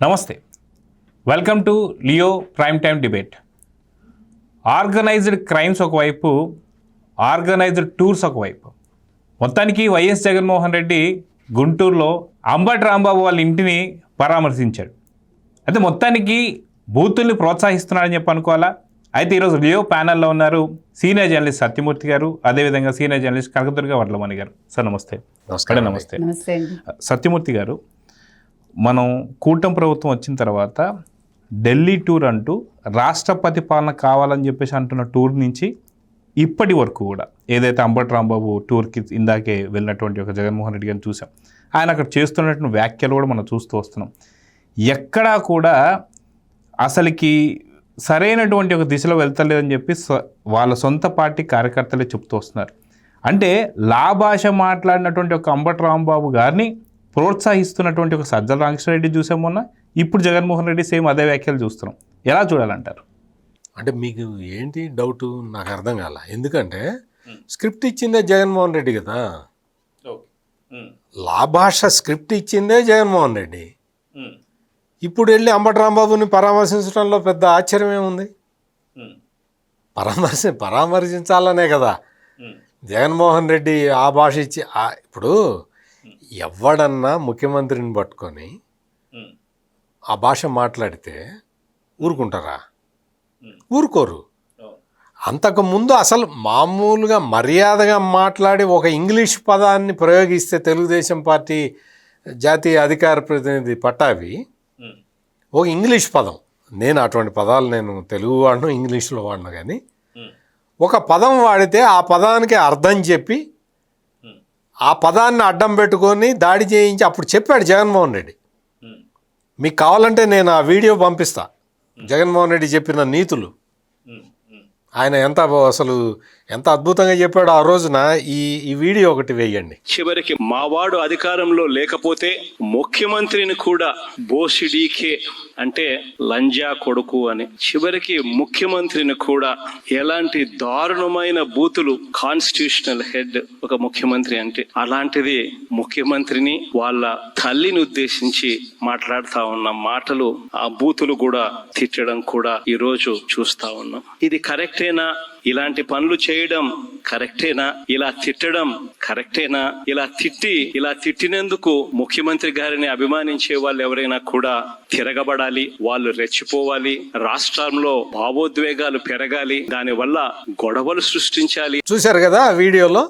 నమస్తే, welcome to Leo prime time debate. Organised crimes ఒకవైపు, organised tours ఒకవైపు. మొత్తానికి వైఎస్ జగన్మోహన్ రెడ్డి గుంటూరులో అంబటి రాంబాబు వాళ్ళ ఇంటిని పరామర్శించాడు. అయితే మొత్తానికి బూతుల్ని ప్రోత్సహిస్తున్నాడని చెప్పి అనుకోవాలా. అయితే ఈరోజు లియో ప్యానెల్లో ఉన్నారు సీనియర్ జర్నలిస్ట్ సత్యమూర్తి గారు, అదేవిధంగా సీనియర్ జర్నలిస్ట్ కనకదుర్గ వడ్లమణి గారు. సార్ నమస్తే. నమస్తే. సత్యమూర్తి గారు, మనం కూటమి ప్రభుత్వం వచ్చిన తర్వాత ఢిల్లీ టూర్ అంటూ రాష్ట్రపతి పాలన కావాలని చెప్పేసి అంటున్న టూర్ నుంచి ఇప్పటి వరకు కూడా ఏదైతే అంబటి రాంబాబు టూర్కి ఇందాకే వెళ్ళినటువంటి ఒక జగన్మోహన్ రెడ్డి గారిని చూసాం, ఆయన అక్కడ చేస్తున్నటువంటి వ్యాఖ్యలు కూడా మనం చూస్తూ వస్తున్నాం. ఎక్కడా కూడా అసలుకి సరైనటువంటి ఒక దిశలో వెళ్తలేదని చెప్పి వాళ్ళ సొంత పార్టీ కార్యకర్తలే చెప్తూ వస్తున్నారు. అంటే లాభాష మాట్లాడినటువంటి ఒక అంబటి రాంబాబు గారిని ప్రోత్సహిస్తున్నటువంటి ఒక సజ్జల రామకృష్ణారెడ్డి చూసాం మొన్న, ఇప్పుడు జగన్మోహన్ రెడ్డి సేమ్ అదే వ్యాఖ్యలు చూస్తున్నాం. ఎలా చూడాలంటారు? అంటే మీకు ఏంటి డౌట్ నాకు అర్థం కాల. ఎందుకంటే స్క్రిప్ట్ ఇచ్చిందే జగన్మోహన్ రెడ్డి కదా, లాభాష స్క్రిప్ట్ ఇచ్చిందే జగన్మోహన్ రెడ్డి. ఇప్పుడు వెళ్ళి అంబటి రాంబాబుని పరామర్శించడంలో పెద్ద ఆశ్చర్యం ఏముంది? పరామర్శించాలనే కదా జగన్మోహన్ రెడ్డి ఆ భాష ఇచ్చి. ఇప్పుడు ఎవడన్నా ముఖ్యమంత్రిని పట్టుకొని ఆ భాష మాట్లాడితే ఊరుకుంటారా? ఊరుకోరు. అంతకుముందు అసలు మామూలుగా మర్యాదగా మాట్లాడి ఒక ఇంగ్లీష్ పదాన్ని ప్రయోగిస్తే తెలుగుదేశం పార్టీ జాతీయ అధికార ప్రతినిధి పట్టాభి ఒక ఇంగ్లీష్ పదం, నేను అటువంటి పదాలు నేను తెలుగు వాడను, ఇంగ్లీష్లో వాడను, కానీ ఒక పదం వాడితే ఆ పదానికి అర్థం చెప్పి ఆ పదాన్ని అడ్డం పెట్టుకొని దాడి చేయించి అప్పుడు చెప్పాడు జగన్మోహన్ రెడ్డి. మీకు కావాలంటే నేను ఆ వీడియో పంపిస్తా, జగన్మోహన్ రెడ్డి చెప్పిన నీతులు. ఆయన ఎంత అద్భుతంగా చెప్పాడో ఆ రోజున. ఈ వీడియో ఒకటి వేయండి. చివరికి మావాడు అధికారంలో లేకపోతే ముఖ్యమంత్రిని కూడా బోసిడీకే అంటే లంజా కొడుకు అని, చివరికి ముఖ్యమంత్రిని కూడా ఎలాంటి దారుణమైన బూతులు, కాన్స్టిట్యూషనల్ హెడ్ ఒక ముఖ్యమంత్రి అంటే, అలాంటిది ముఖ్యమంత్రిని వాళ్ళ తల్లిని ఉద్దేశించి మాట్లాడుతా ఉన్న మాటలు, ఆ బూతులు కూడా తిట్టడం కూడా ఈ రోజు చూస్తా ఉన్నాం. ఇది కరెక్టేనా? ఇలాంటి పనులు చేయడం కరెక్టేనా? ఇలా తిట్టడం కరెక్టేనా? ఇలా తిట్టినందుకు ముఖ్యమంత్రి గారిని అభిమానించే వాళ్ళు ఎవరైనా కూడా తిరగబడాలి, వాళ్ళు రెచ్చిపోవాలి, రాష్ట్రంలో భావోద్వేగాలు పెరగాలి, దానివల్ల గొడవలు సృష్టించాలి. చూశారు కదా ఆ వీడియోలో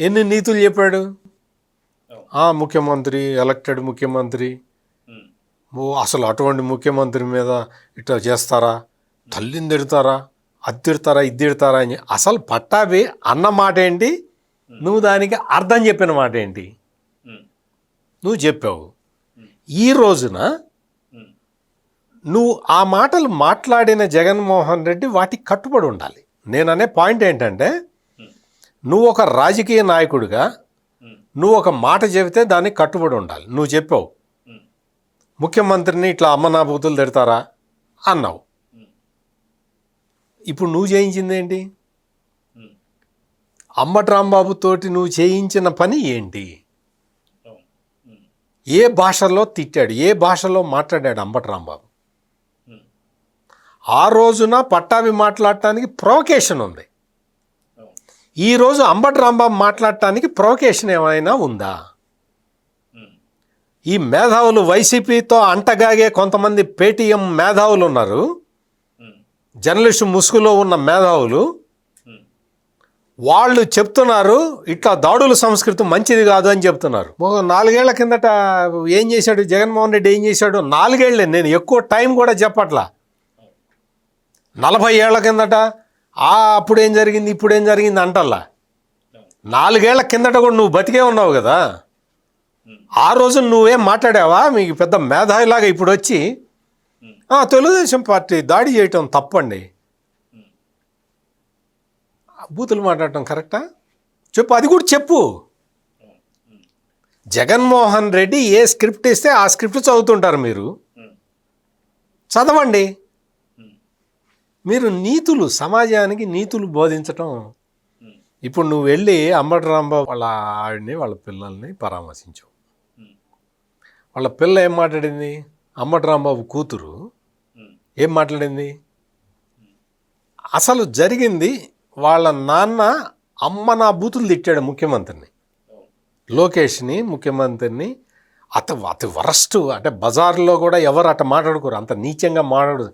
ఎన్ని నీతులు చెప్పాడు. ముఖ్యమంత్రి, ఎలక్టెడ్ ముఖ్యమంత్రి, అసలు అటువంటి ముఖ్యమంత్రి మీద ఇట్లా చేస్తారా, తల్లిని తిడతారా, అది తిడతారా, ఇది తిడతారా అని. అసలు పట్టాభి అన్న మాట ఏంటి, నువ్వు దానికి అర్థం చెప్పిన మాట ఏంటి నువ్వు చెప్పావు. ఈ రోజున నువ్వు ఆ మాటలు మాట్లాడిన జగన్మోహన్ రెడ్డి వాటికి కట్టుబడి ఉండాలి. నేననే పాయింట్ ఏంటంటే, నువ్వు ఒక రాజకీయ నాయకుడిగా నువ్వు ఒక మాట చెబితే దానికి కట్టుబడి ఉండాలి. నువ్వు చెప్పావు ముఖ్యమంత్రిని ఇట్లా అమ్మనాభూతులు తిడతారా అన్నావు. ఇప్పుడు నువ్వు చేయించింది ఏంటి? అంబటి రాంబాబుతోటి నువ్వు చేయించిన పని ఏంటి? ఏ భాషలో తిట్టాడు, ఏ భాషలో మాట్లాడాడు అంబటి రాంబాబు? ఆ రోజున పట్టాభి మాట్లాడటానికి ప్రొవకేషన్ ఉంది. ఈరోజు అంబటి రాంబాబు మాట్లాడటానికి ప్రొవకేషన్ ఏమైనా ఉందా? ఈ మేధావులు, వైసీపీతో అంటగాగే కొంతమంది పేటీఎం మేధావులు ఉన్నారు, జర్నలిస్టు ముసుగులో ఉన్న మేధావులు. వాళ్ళు చెప్తున్నారు ఇట్లా దాడుల సంస్కృతి మంచిది కాదు అని చెప్తున్నారు. 4 ఏళ్ల కిందట ఏం చేశాడు జగన్మోహన్ రెడ్డి? ఏం చేశాడు? 4 ఏళ్ళే, నేను ఎక్కువ టైం కూడా చెప్పట్లా. 40 ఏళ్ల కిందట అప్పుడేం జరిగింది, ఇప్పుడేం జరిగింది అంటల్లా. 4 ఏళ్ల కిందట కూడా నువ్వు బతికే ఉన్నావు కదా. ఆ రోజు నువ్వేం మాట్లాడావా? మీకు పెద్ద మేధావిలాగా ఇప్పుడు వచ్చి తెలుగుదేశం పార్టీ దాడి చేయటం తప్పండి, బూతులు మాట్లాడటం కరెక్టా? చెప్పు, అది కూడా చెప్పు. జగన్మోహన్ రెడ్డి ఏ స్క్రిప్ట్ ఇస్తే ఆ స్క్రిప్ట్ చదువుతుంటారు మీరు. చదవండి. మీరు నీతులు, సమాజానికి నీతులు బోధించటం. ఇప్పుడు నువ్వు వెళ్ళి అంబటి రాంబాబు వాళ్ళ ఆవిడని, వాళ్ళ పిల్లల్ని పరామర్శించావు. వాళ్ళ పిల్ల ఏం మాట్లాడింది? అంబటి రాంబాబు కూతురు ఏం మాట్లాడింది? అసలు జరిగింది వాళ్ళ నాన్న అమ్మ నా బూతులు తిట్టాడు ముఖ్యమంత్రిని, లోకేష్ని, ముఖ్యమంత్రిని. అతి వరస్ట్. అంటే బజార్లో కూడా ఎవరు అట్ట మాట్లాడుకోరు, అంత నీచంగా మాట్లాడు.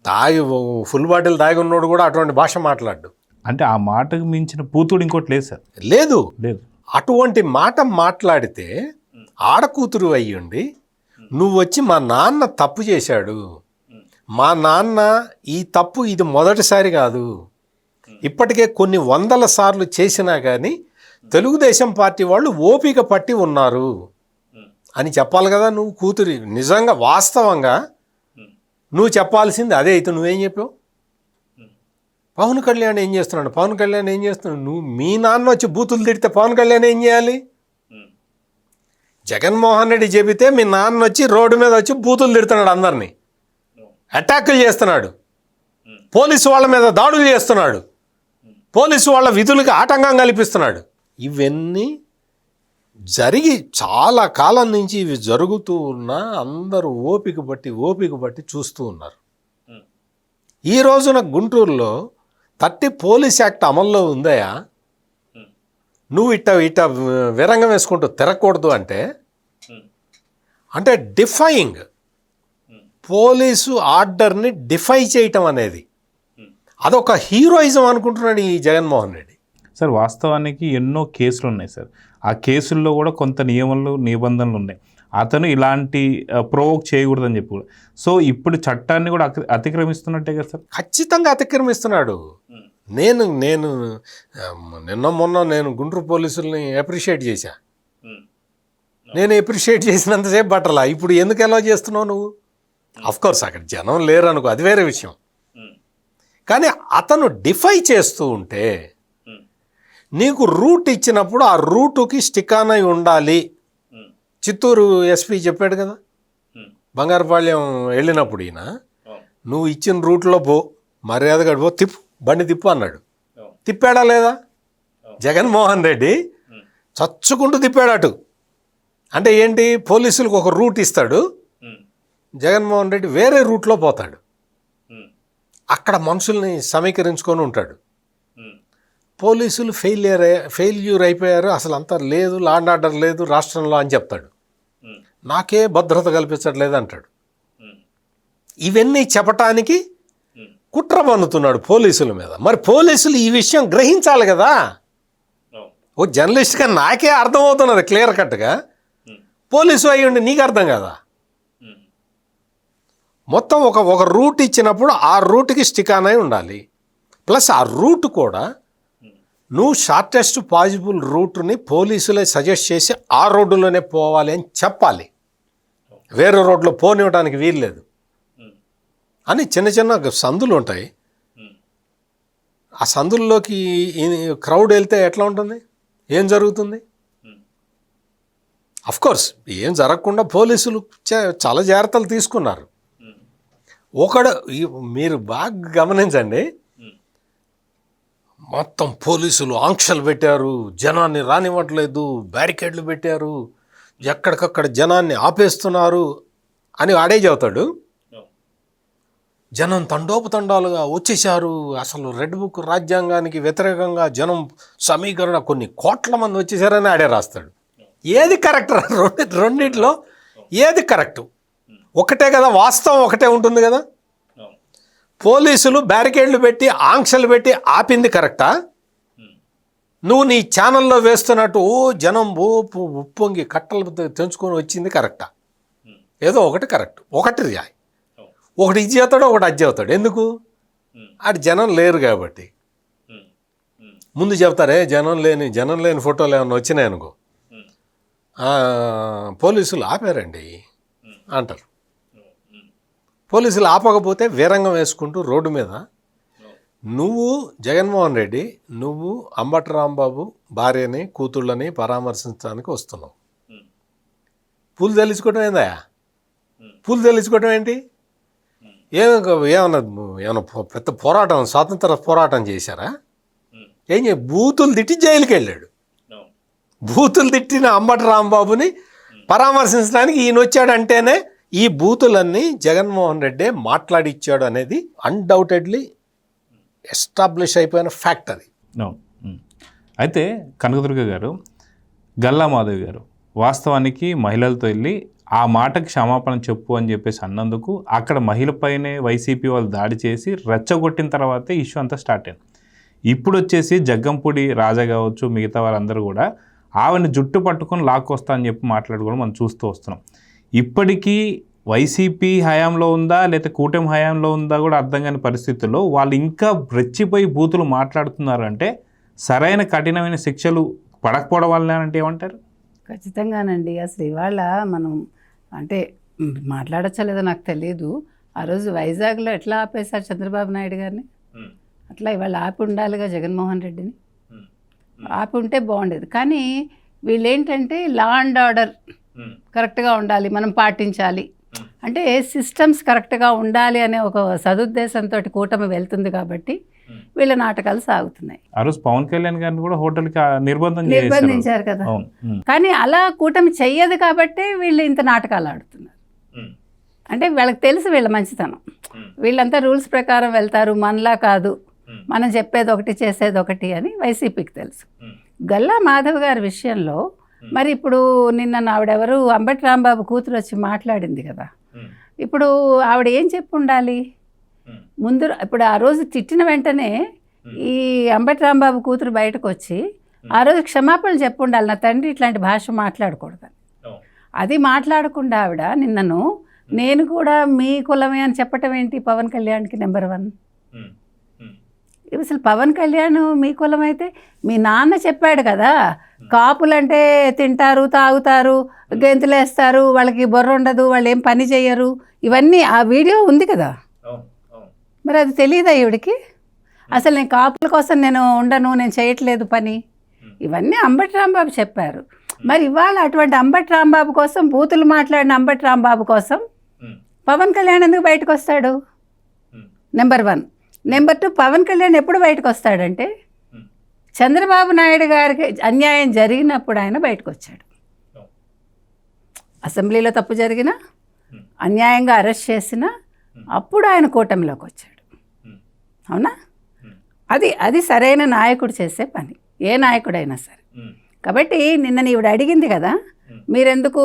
తాగి ఫుల్ బాటిల్ తాగి ఉన్నోడు కూడా అటువంటి భాష మాట్లాడు. అంటే ఆ మాటకు మించిన పూతుడు ఇంకోటి లేదు సార్. లేదు. లేదు. అటువంటి మాట మాట్లాడితే ఆడకూతురు అయ్యుండి నువ్వు వచ్చి మా నాన్న తప్పు చేశాడు, మా నాన్న ఈ తప్పు ఇది మొదటిసారి కాదు, ఇప్పటికే కొన్ని 100 సార్లు చేసినా కానీ తెలుగుదేశం పార్టీ వాళ్ళు ఓపిక పట్టి ఉన్నారు అని చెప్పాలి కదా నువ్వు కూతురి. నిజంగా వాస్తవంగా నువ్వు చెప్పాల్సింది అదే. అయితే నువ్వేం చెప్పావు? పవన్ కళ్యాణ్ ఏం చేస్తున్నాడు, పవన్ కళ్యాణ్ ఏం చేస్తున్నాడు? నువ్వు మీ నాన్న వచ్చి బూతులు తిడితే పవన్ కళ్యాణ్ ఏం చేయాలి? జగన్మోహన్ రెడ్డి చెబితే మీ నాన్న వచ్చి రోడ్డు మీద వచ్చి బూతులు తిడుతున్నాడు, అందరినీ అటాకులు చేస్తున్నాడు, పోలీసు వాళ్ళ మీద దాడులు చేస్తున్నాడు, పోలీసు వాళ్ళ విధులకు ఆటంకం కల్పిస్తున్నాడు. ఇవన్నీ జరిగి చాలా కాలం నుంచి ఇవి జరుగుతూ ఉన్నా అందరూ ఓపిక బట్టి చూస్తూ ఉన్నారు. ఈ రోజున గుంటూరులో 30 పోలీస్ యాక్ట్ అమల్లో ఉందయా? నువ్వు ఇట్ట విరంగం వేసుకుంటూ తిరగకూడదు అంటే డిఫైయింగ్, పోలీసు ఆర్డర్ని డిఫై చేయటం అనేది అదొక హీరోయిజం అనుకుంటున్నాడు ఈ జగన్మోహన్ రెడ్డి. సార్ వాస్తవానికి ఎన్నో కేసులు ఉన్నాయి సార్. ఆ కేసుల్లో కూడా కొంత నిబంధనలు ఉన్నాయి. అతను ఇలాంటి ప్రొవోక్ చేయకూడదని చెప్పి కూడా. సో ఇప్పుడు చట్టాన్ని కూడా అతిక్రమిస్తున్నట్టే కదా సార్? ఖచ్చితంగా అతిక్రమిస్తున్నాడు. నేను నిన్న మొన్న నేను గుంటూరు పోలీసుల్ని అప్రిషియేట్ చేశా. నేను అప్రిషియేట్ చేసినంతసేపు బట్టలా. ఇప్పుడు ఎందుకు ఎలా చేస్తున్నావు నువ్వు? అఫ్కోర్స్ అక్కడ జనం లేరు అనుకో, అది వేరే విషయం. కానీ అతను డిఫై చేస్తూ ఉంటే నీకు రూట్ ఇచ్చినప్పుడు ఆ రూటుకి స్టిక్ అయి ఉండాలి. చిత్తూరు ఎస్పీ చెప్పాడు కదా, బంగారుపాళ్యం వెళ్ళినప్పుడు ఈయన నువ్వు ఇచ్చిన రూట్లో పో, మర్యాదగా పో, బండి తిప్పు అన్నాడు. తిప్పాడా లేదా? జగన్మోహన్ రెడ్డి చచ్చుకుంటూ తిప్పాడు అటు. అంటే ఏంటి? పోలీసులకు ఒక రూట్ ఇస్తాడు, జగన్మోహన్ రెడ్డి వేరే రూట్లో పోతాడు, అక్కడ మనుషుల్ని సమీకరించుకొని ఉంటాడు. పోలీసులు ఫెయిల్యూర్ అయిపోయారు, అసలు అంతా లేదు, లా అండ్ ఆర్డర్ లేదు రాష్ట్రంలో అని చెప్తాడు. నాకే భద్రత కల్పించట్లేదు అంటాడు. ఇవన్నీ చెప్పటానికి కుట్ర పన్నుతున్నాడు పోలీసుల మీద. మరి పోలీసులు ఈ విషయం గ్రహించాలి కదా. ఓ జర్నలిస్ట్గా నాకే అర్థమవుతున్నది క్లియర్ కట్గా, పోలీసు అయ్యుండి నీకు అర్థం కదా. మొత్తం ఒక రూట్ ఇచ్చినప్పుడు ఆ రూట్కి స్టిక్ అయి ఉండాలి. ప్లస్ ఆ రూట్ కూడా నువ్వు షార్టెస్ట్ పాసిబుల్ రూట్ని పోలీసులే సజెస్ట్ చేసి ఆ రోడ్డులోనే పోవాలి అని చెప్పాలి. వేరే రోడ్లో పోనివ్వడానికి వీల్లేదు అని. చిన్న చిన్న సందులు ఉంటాయి, ఆ సందుల్లోకి క్రౌడ్ వెళ్తే ఎట్లా ఉంటుంది, ఏం జరుగుతుంది? అఫ్కోర్స్ ఏం జరగకుండా పోలీసులు చాలా జాగ్రత్తలు తీసుకున్నారు. మీరు బాగా గమనించండి, మొత్తం పోలీసులు ఆంక్షలు పెట్టారు, జనాన్ని రానివ్వట్లేదు, బ్యారికేడ్లు పెట్టారు, ఎక్కడికక్కడ జనాన్ని ఆపేస్తున్నారు అని ఆడే చెబుతాడు. జనం తండోపతండాలుగా వచ్చేసారు, అసలు రెడ్ బుక్ రాజ్యాంగానికి వ్యతిరేకంగా జనం సమీకరణ కొన్ని కోట్ల మంది వచ్చేసారని ఆడే రాస్తాడు. ఏది కరెక్ట్? రెండిట్లో ఏది కరెక్టు? ఒకటే కదా, వాస్తవం ఒకటే ఉంటుంది కదా. పోలీసులు బ్యారికేడ్లు పెట్టి ఆంక్షలు పెట్టి ఆపింది కరెక్టా? నువ్వు నీ ఛానల్లో వేస్తున్నట్టు జనం ఉప్పొంగి కట్టలు తెంచుకొని వచ్చింది కరెక్టా? ఏదో ఒకటి కరెక్ట్, ఒకటి ఒకటి ఇది చేస్తాడు, ఒకటి అది చెబుతాడు. ఎందుకు? అటు జనం లేరు కాబట్టి. ముందు చెప్తారే జనం లేని ఫోటోలు ఏమన్నా వచ్చినాయి అనుకో, పోలీసులు ఆపారండి అంటారు. పోలీసులు ఆపకపోతే వీరంగం వేసుకుంటూ రోడ్డు మీద నువ్వు జగన్మోహన్ రెడ్డి, నువ్వు అంబటి రాంబాబు భార్యని కూతుళ్ళని పరామర్శించడానికి వస్తున్నావు. పూలు తెల్లించుకోవటం ఏందా? పూలు తెల్లించుకోవటం ఏంటి? ఏమన్నా పెద్ద పోరాటం, స్వాతంత్ర పోరాటం చేశారా? బూతులు తిట్టి జైలుకి వెళ్ళాడు. బూతులు తిట్టిన అంబటి రాంబాబుని పరామర్శించడానికి ఈయన వచ్చాడంటేనే ఈ బూతులన్నీ జగన్మోహన్ రెడ్డి మాట్లాడిచ్చాడు అనేది అన్డౌటెడ్లీ ఎస్టాబ్లిష్ అయిపోయిన ఫ్యాక్ట్ అది. అయితే కనకదుర్గ గారు, గల్లా మాధవి గారు వాస్తవానికి మహిళలతో వెళ్ళి ఆ మాటకి క్షమాపణ చెప్పు అని చెప్పేసి అన్నందుకు అక్కడ మహిళపైనే వైసీపీ వాళ్ళు దాడి చేసి రెచ్చగొట్టిన తర్వాతే ఇష్యూ అంతా స్టార్ట్ అయింది. ఇప్పుడు వచ్చేసి జగ్గంపూడి రాజా కావచ్చు, మిగతా వారందరూ కూడా ఆవిడని జుట్టు పట్టుకొని లాక్కొస్తా అని చెప్పి మాట్లాడుకోవడం మనం చూస్తూ వస్తున్నాం. ఇప్పటికీ వైసీపీ హయాంలో ఉందా లేదా కూటమి హయాంలో ఉందా కూడా అర్థం కాని పరిస్థితుల్లో వాళ్ళు ఇంకా రెచ్చిపోయి బూతులు మాట్లాడుతున్నారు అంటే సరైన కఠినమైన శిక్షలు పడకపోవడం వల్లనే అంటే ఏమంటారు? ఖచ్చితంగానండి. అసలు ఇవాళ మనం అంటే మాట్లాడచ్చా లేదో నాకు తెలియదు. ఆ రోజు వైజాగ్లో ఎట్లా ఆపేశారు చంద్రబాబు నాయుడు గారిని, అట్లా ఇవాళ ఆపి ఉండాలిగా జగన్మోహన్ రెడ్డిని. ఆపి ఉంటే బాగుండేది. కానీ వీళ్ళు ఏంటంటే లా అండ్ ఆర్డర్ కరెక్ట్గా ఉండాలి, మనం పాటించాలి అంటే సిస్టమ్స్ కరెక్ట్గా ఉండాలి అనే ఒక సదుద్దేశంతో కూటమి వెళ్తుంది కాబట్టి వీళ్ళ నాటకాలు సాగుతున్నాయి. ఆ రోజు పవన్ కళ్యాణ్ గారిని కూడా హోటల్కి నిర్బంధించారు కదా. కానీ అలా కూటమి చెయ్యదు కాబట్టి వీళ్ళు ఇంత నాటకాలు ఆడుతున్నారు. అంటే వీళ్ళకి తెలుసు వీళ్ళ మంచితనం, వీళ్ళంతా రూల్స్ ప్రకారం వెళ్తారు, మనలా కాదు, మనం చెప్పేది ఒకటి చేసేది ఒకటి అని వైసీపీకి తెలుసు. గల్లా మాధవ్ గారి విషయంలో మరి ఇప్పుడు నిన్న ఆవిడెవరు అంబటి రాంబాబు కూతురు వచ్చి మాట్లాడింది కదా, ఇప్పుడు ఆవిడ ఏం చెప్పి ఉండాలి ముందు? ఇప్పుడు ఆ రోజు తిట్టిన వెంటనే ఈ అంబటి రాంబాబు కూతురు బయటకు వచ్చి ఆ రోజు క్షమాపణలు చెప్పి ఉండాలి, నా తండ్రి ఇట్లాంటి భాష మాట్లాడకూడదని. అది మాట్లాడకుండా ఆవిడ నిన్నను నేను కూడా మీ కులమే అని చెప్పటం ఏంటి? పవన్ కళ్యాణ్కి నెంబర్ 1. అసలు పవన్ కళ్యాణ్ మీ కులం అయితే మీ నాన్న చెప్పాడు కదా, కాపులంటే తింటారు, తాగుతారు, గెంతులేస్తారు, వాళ్ళకి బొర్ర ఉండదు, వాళ్ళు ఏం పని చేయరు, ఇవన్నీ ఆ వీడియో ఉంది కదా. మరి అది తెలియదా ఈవిడికి? అసలు నేను కాపుల కోసం నేను ఉండను, నేను చేయట్లేదు పని, ఇవన్నీ అంబటి రాంబాబు చెప్పారు. మరి ఇవాళ అటువంటి అంబటి రాంబాబు కోసం, బూతులు మాట్లాడిన అంబటి రాంబాబు కోసం పవన్ కళ్యాణ్ ఎందుకు బయటకు వస్తాడు? నెంబర్ 1. నెంబర్ 2, పవన్ కళ్యాణ్ ఎప్పుడు బయటకు వస్తాడంటే చంద్రబాబు నాయుడు గారికి అన్యాయం జరిగినప్పుడు ఆయన బయటకు వచ్చాడు. అసెంబ్లీలో తప్పు జరిగినా, అన్యాయంగా అరెస్ట్ చేసినా అప్పుడు ఆయన కూటమిలోకి వచ్చాడు. అవునా? అది సరైన నాయకుడు చేసే పని, ఏ నాయకుడైనా సరే. కాబట్టి నిన్న ఈవిడ అడిగింది కదా, మీరెందుకు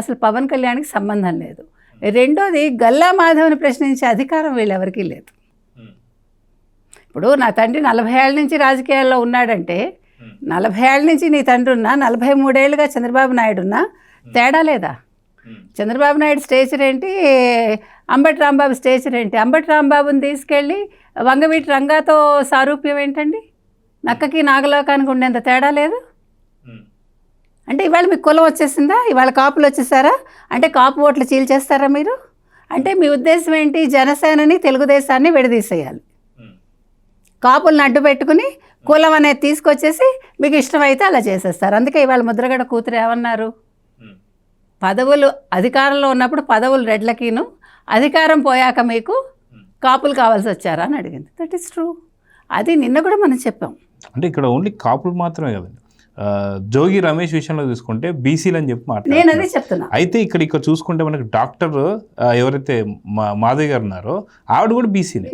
అసలు పవన్ కళ్యాణ్కి సంబంధం లేదు. రెండోది, గల్లా మాధవ్ని ప్రశ్నించే అధికారం వీళ్ళెవరికీ లేదు. ఇప్పుడు నా తండ్రి 40 ఏళ్ళ నుంచి రాజకీయాల్లో ఉన్నాడంటే 40 ఏళ్ళ నుంచి నీ తండ్రి ఉన్నా, 43 ఏళ్ళుగా చంద్రబాబు నాయుడు ఉన్నా తేడా లేదా? చంద్రబాబు నాయుడు స్టేచర్ ఏంటి, అంబటి రాంబాబు స్టేచర్ ఏంటి? అంబటి రాంబాబుని తీసుకెళ్ళి వంగవీటి రంగాతో సారూప్యం ఏంటండి? నక్కకి నాగలోకానికి ఉండేంత తేడా లేదు. అంటే ఇవాళ మీకు కులం వచ్చేసిందా? ఇవాళ కాపులు వచ్చేసారా? అంటే కాపు ఓట్లు చీల్చేస్తారా మీరు? అంటే మీ ఉద్దేశం ఏంటి? జనసేనని తెలుగుదేశాన్ని విడదీసేయాలి, కాపులను అడ్డు పెట్టుకుని కులం అనేది తీసుకొచ్చేసి మీకు ఇష్టమైతే అలా చేసేస్తారు. అందుకే ఇవాళ ముద్రగడ కూతురు ఏమన్నారు, పదవులు అధికారంలో ఉన్నప్పుడు పదవులు రెడ్లకిను, అధికారం పోయాక మీకు కాపులు కావాల్సి వచ్చారా అని అడిగింది. That is true. అది నిన్న కూడా మనం చెప్పాం. అంటే ఇక్కడ ఓన్లీ కాపులు మాత్రమే కదండి. జోగి రమేష్ విషయంలో చూసుకుంటే బీసీలు అని చెప్పి నేను అదే చెప్తున్నా. అయితే ఇక్కడ చూసుకుంటే మనకి డాక్టర్ ఎవరైతే మాధవి గారు ఉన్నారో ఆవిడ కూడా బీసీనే.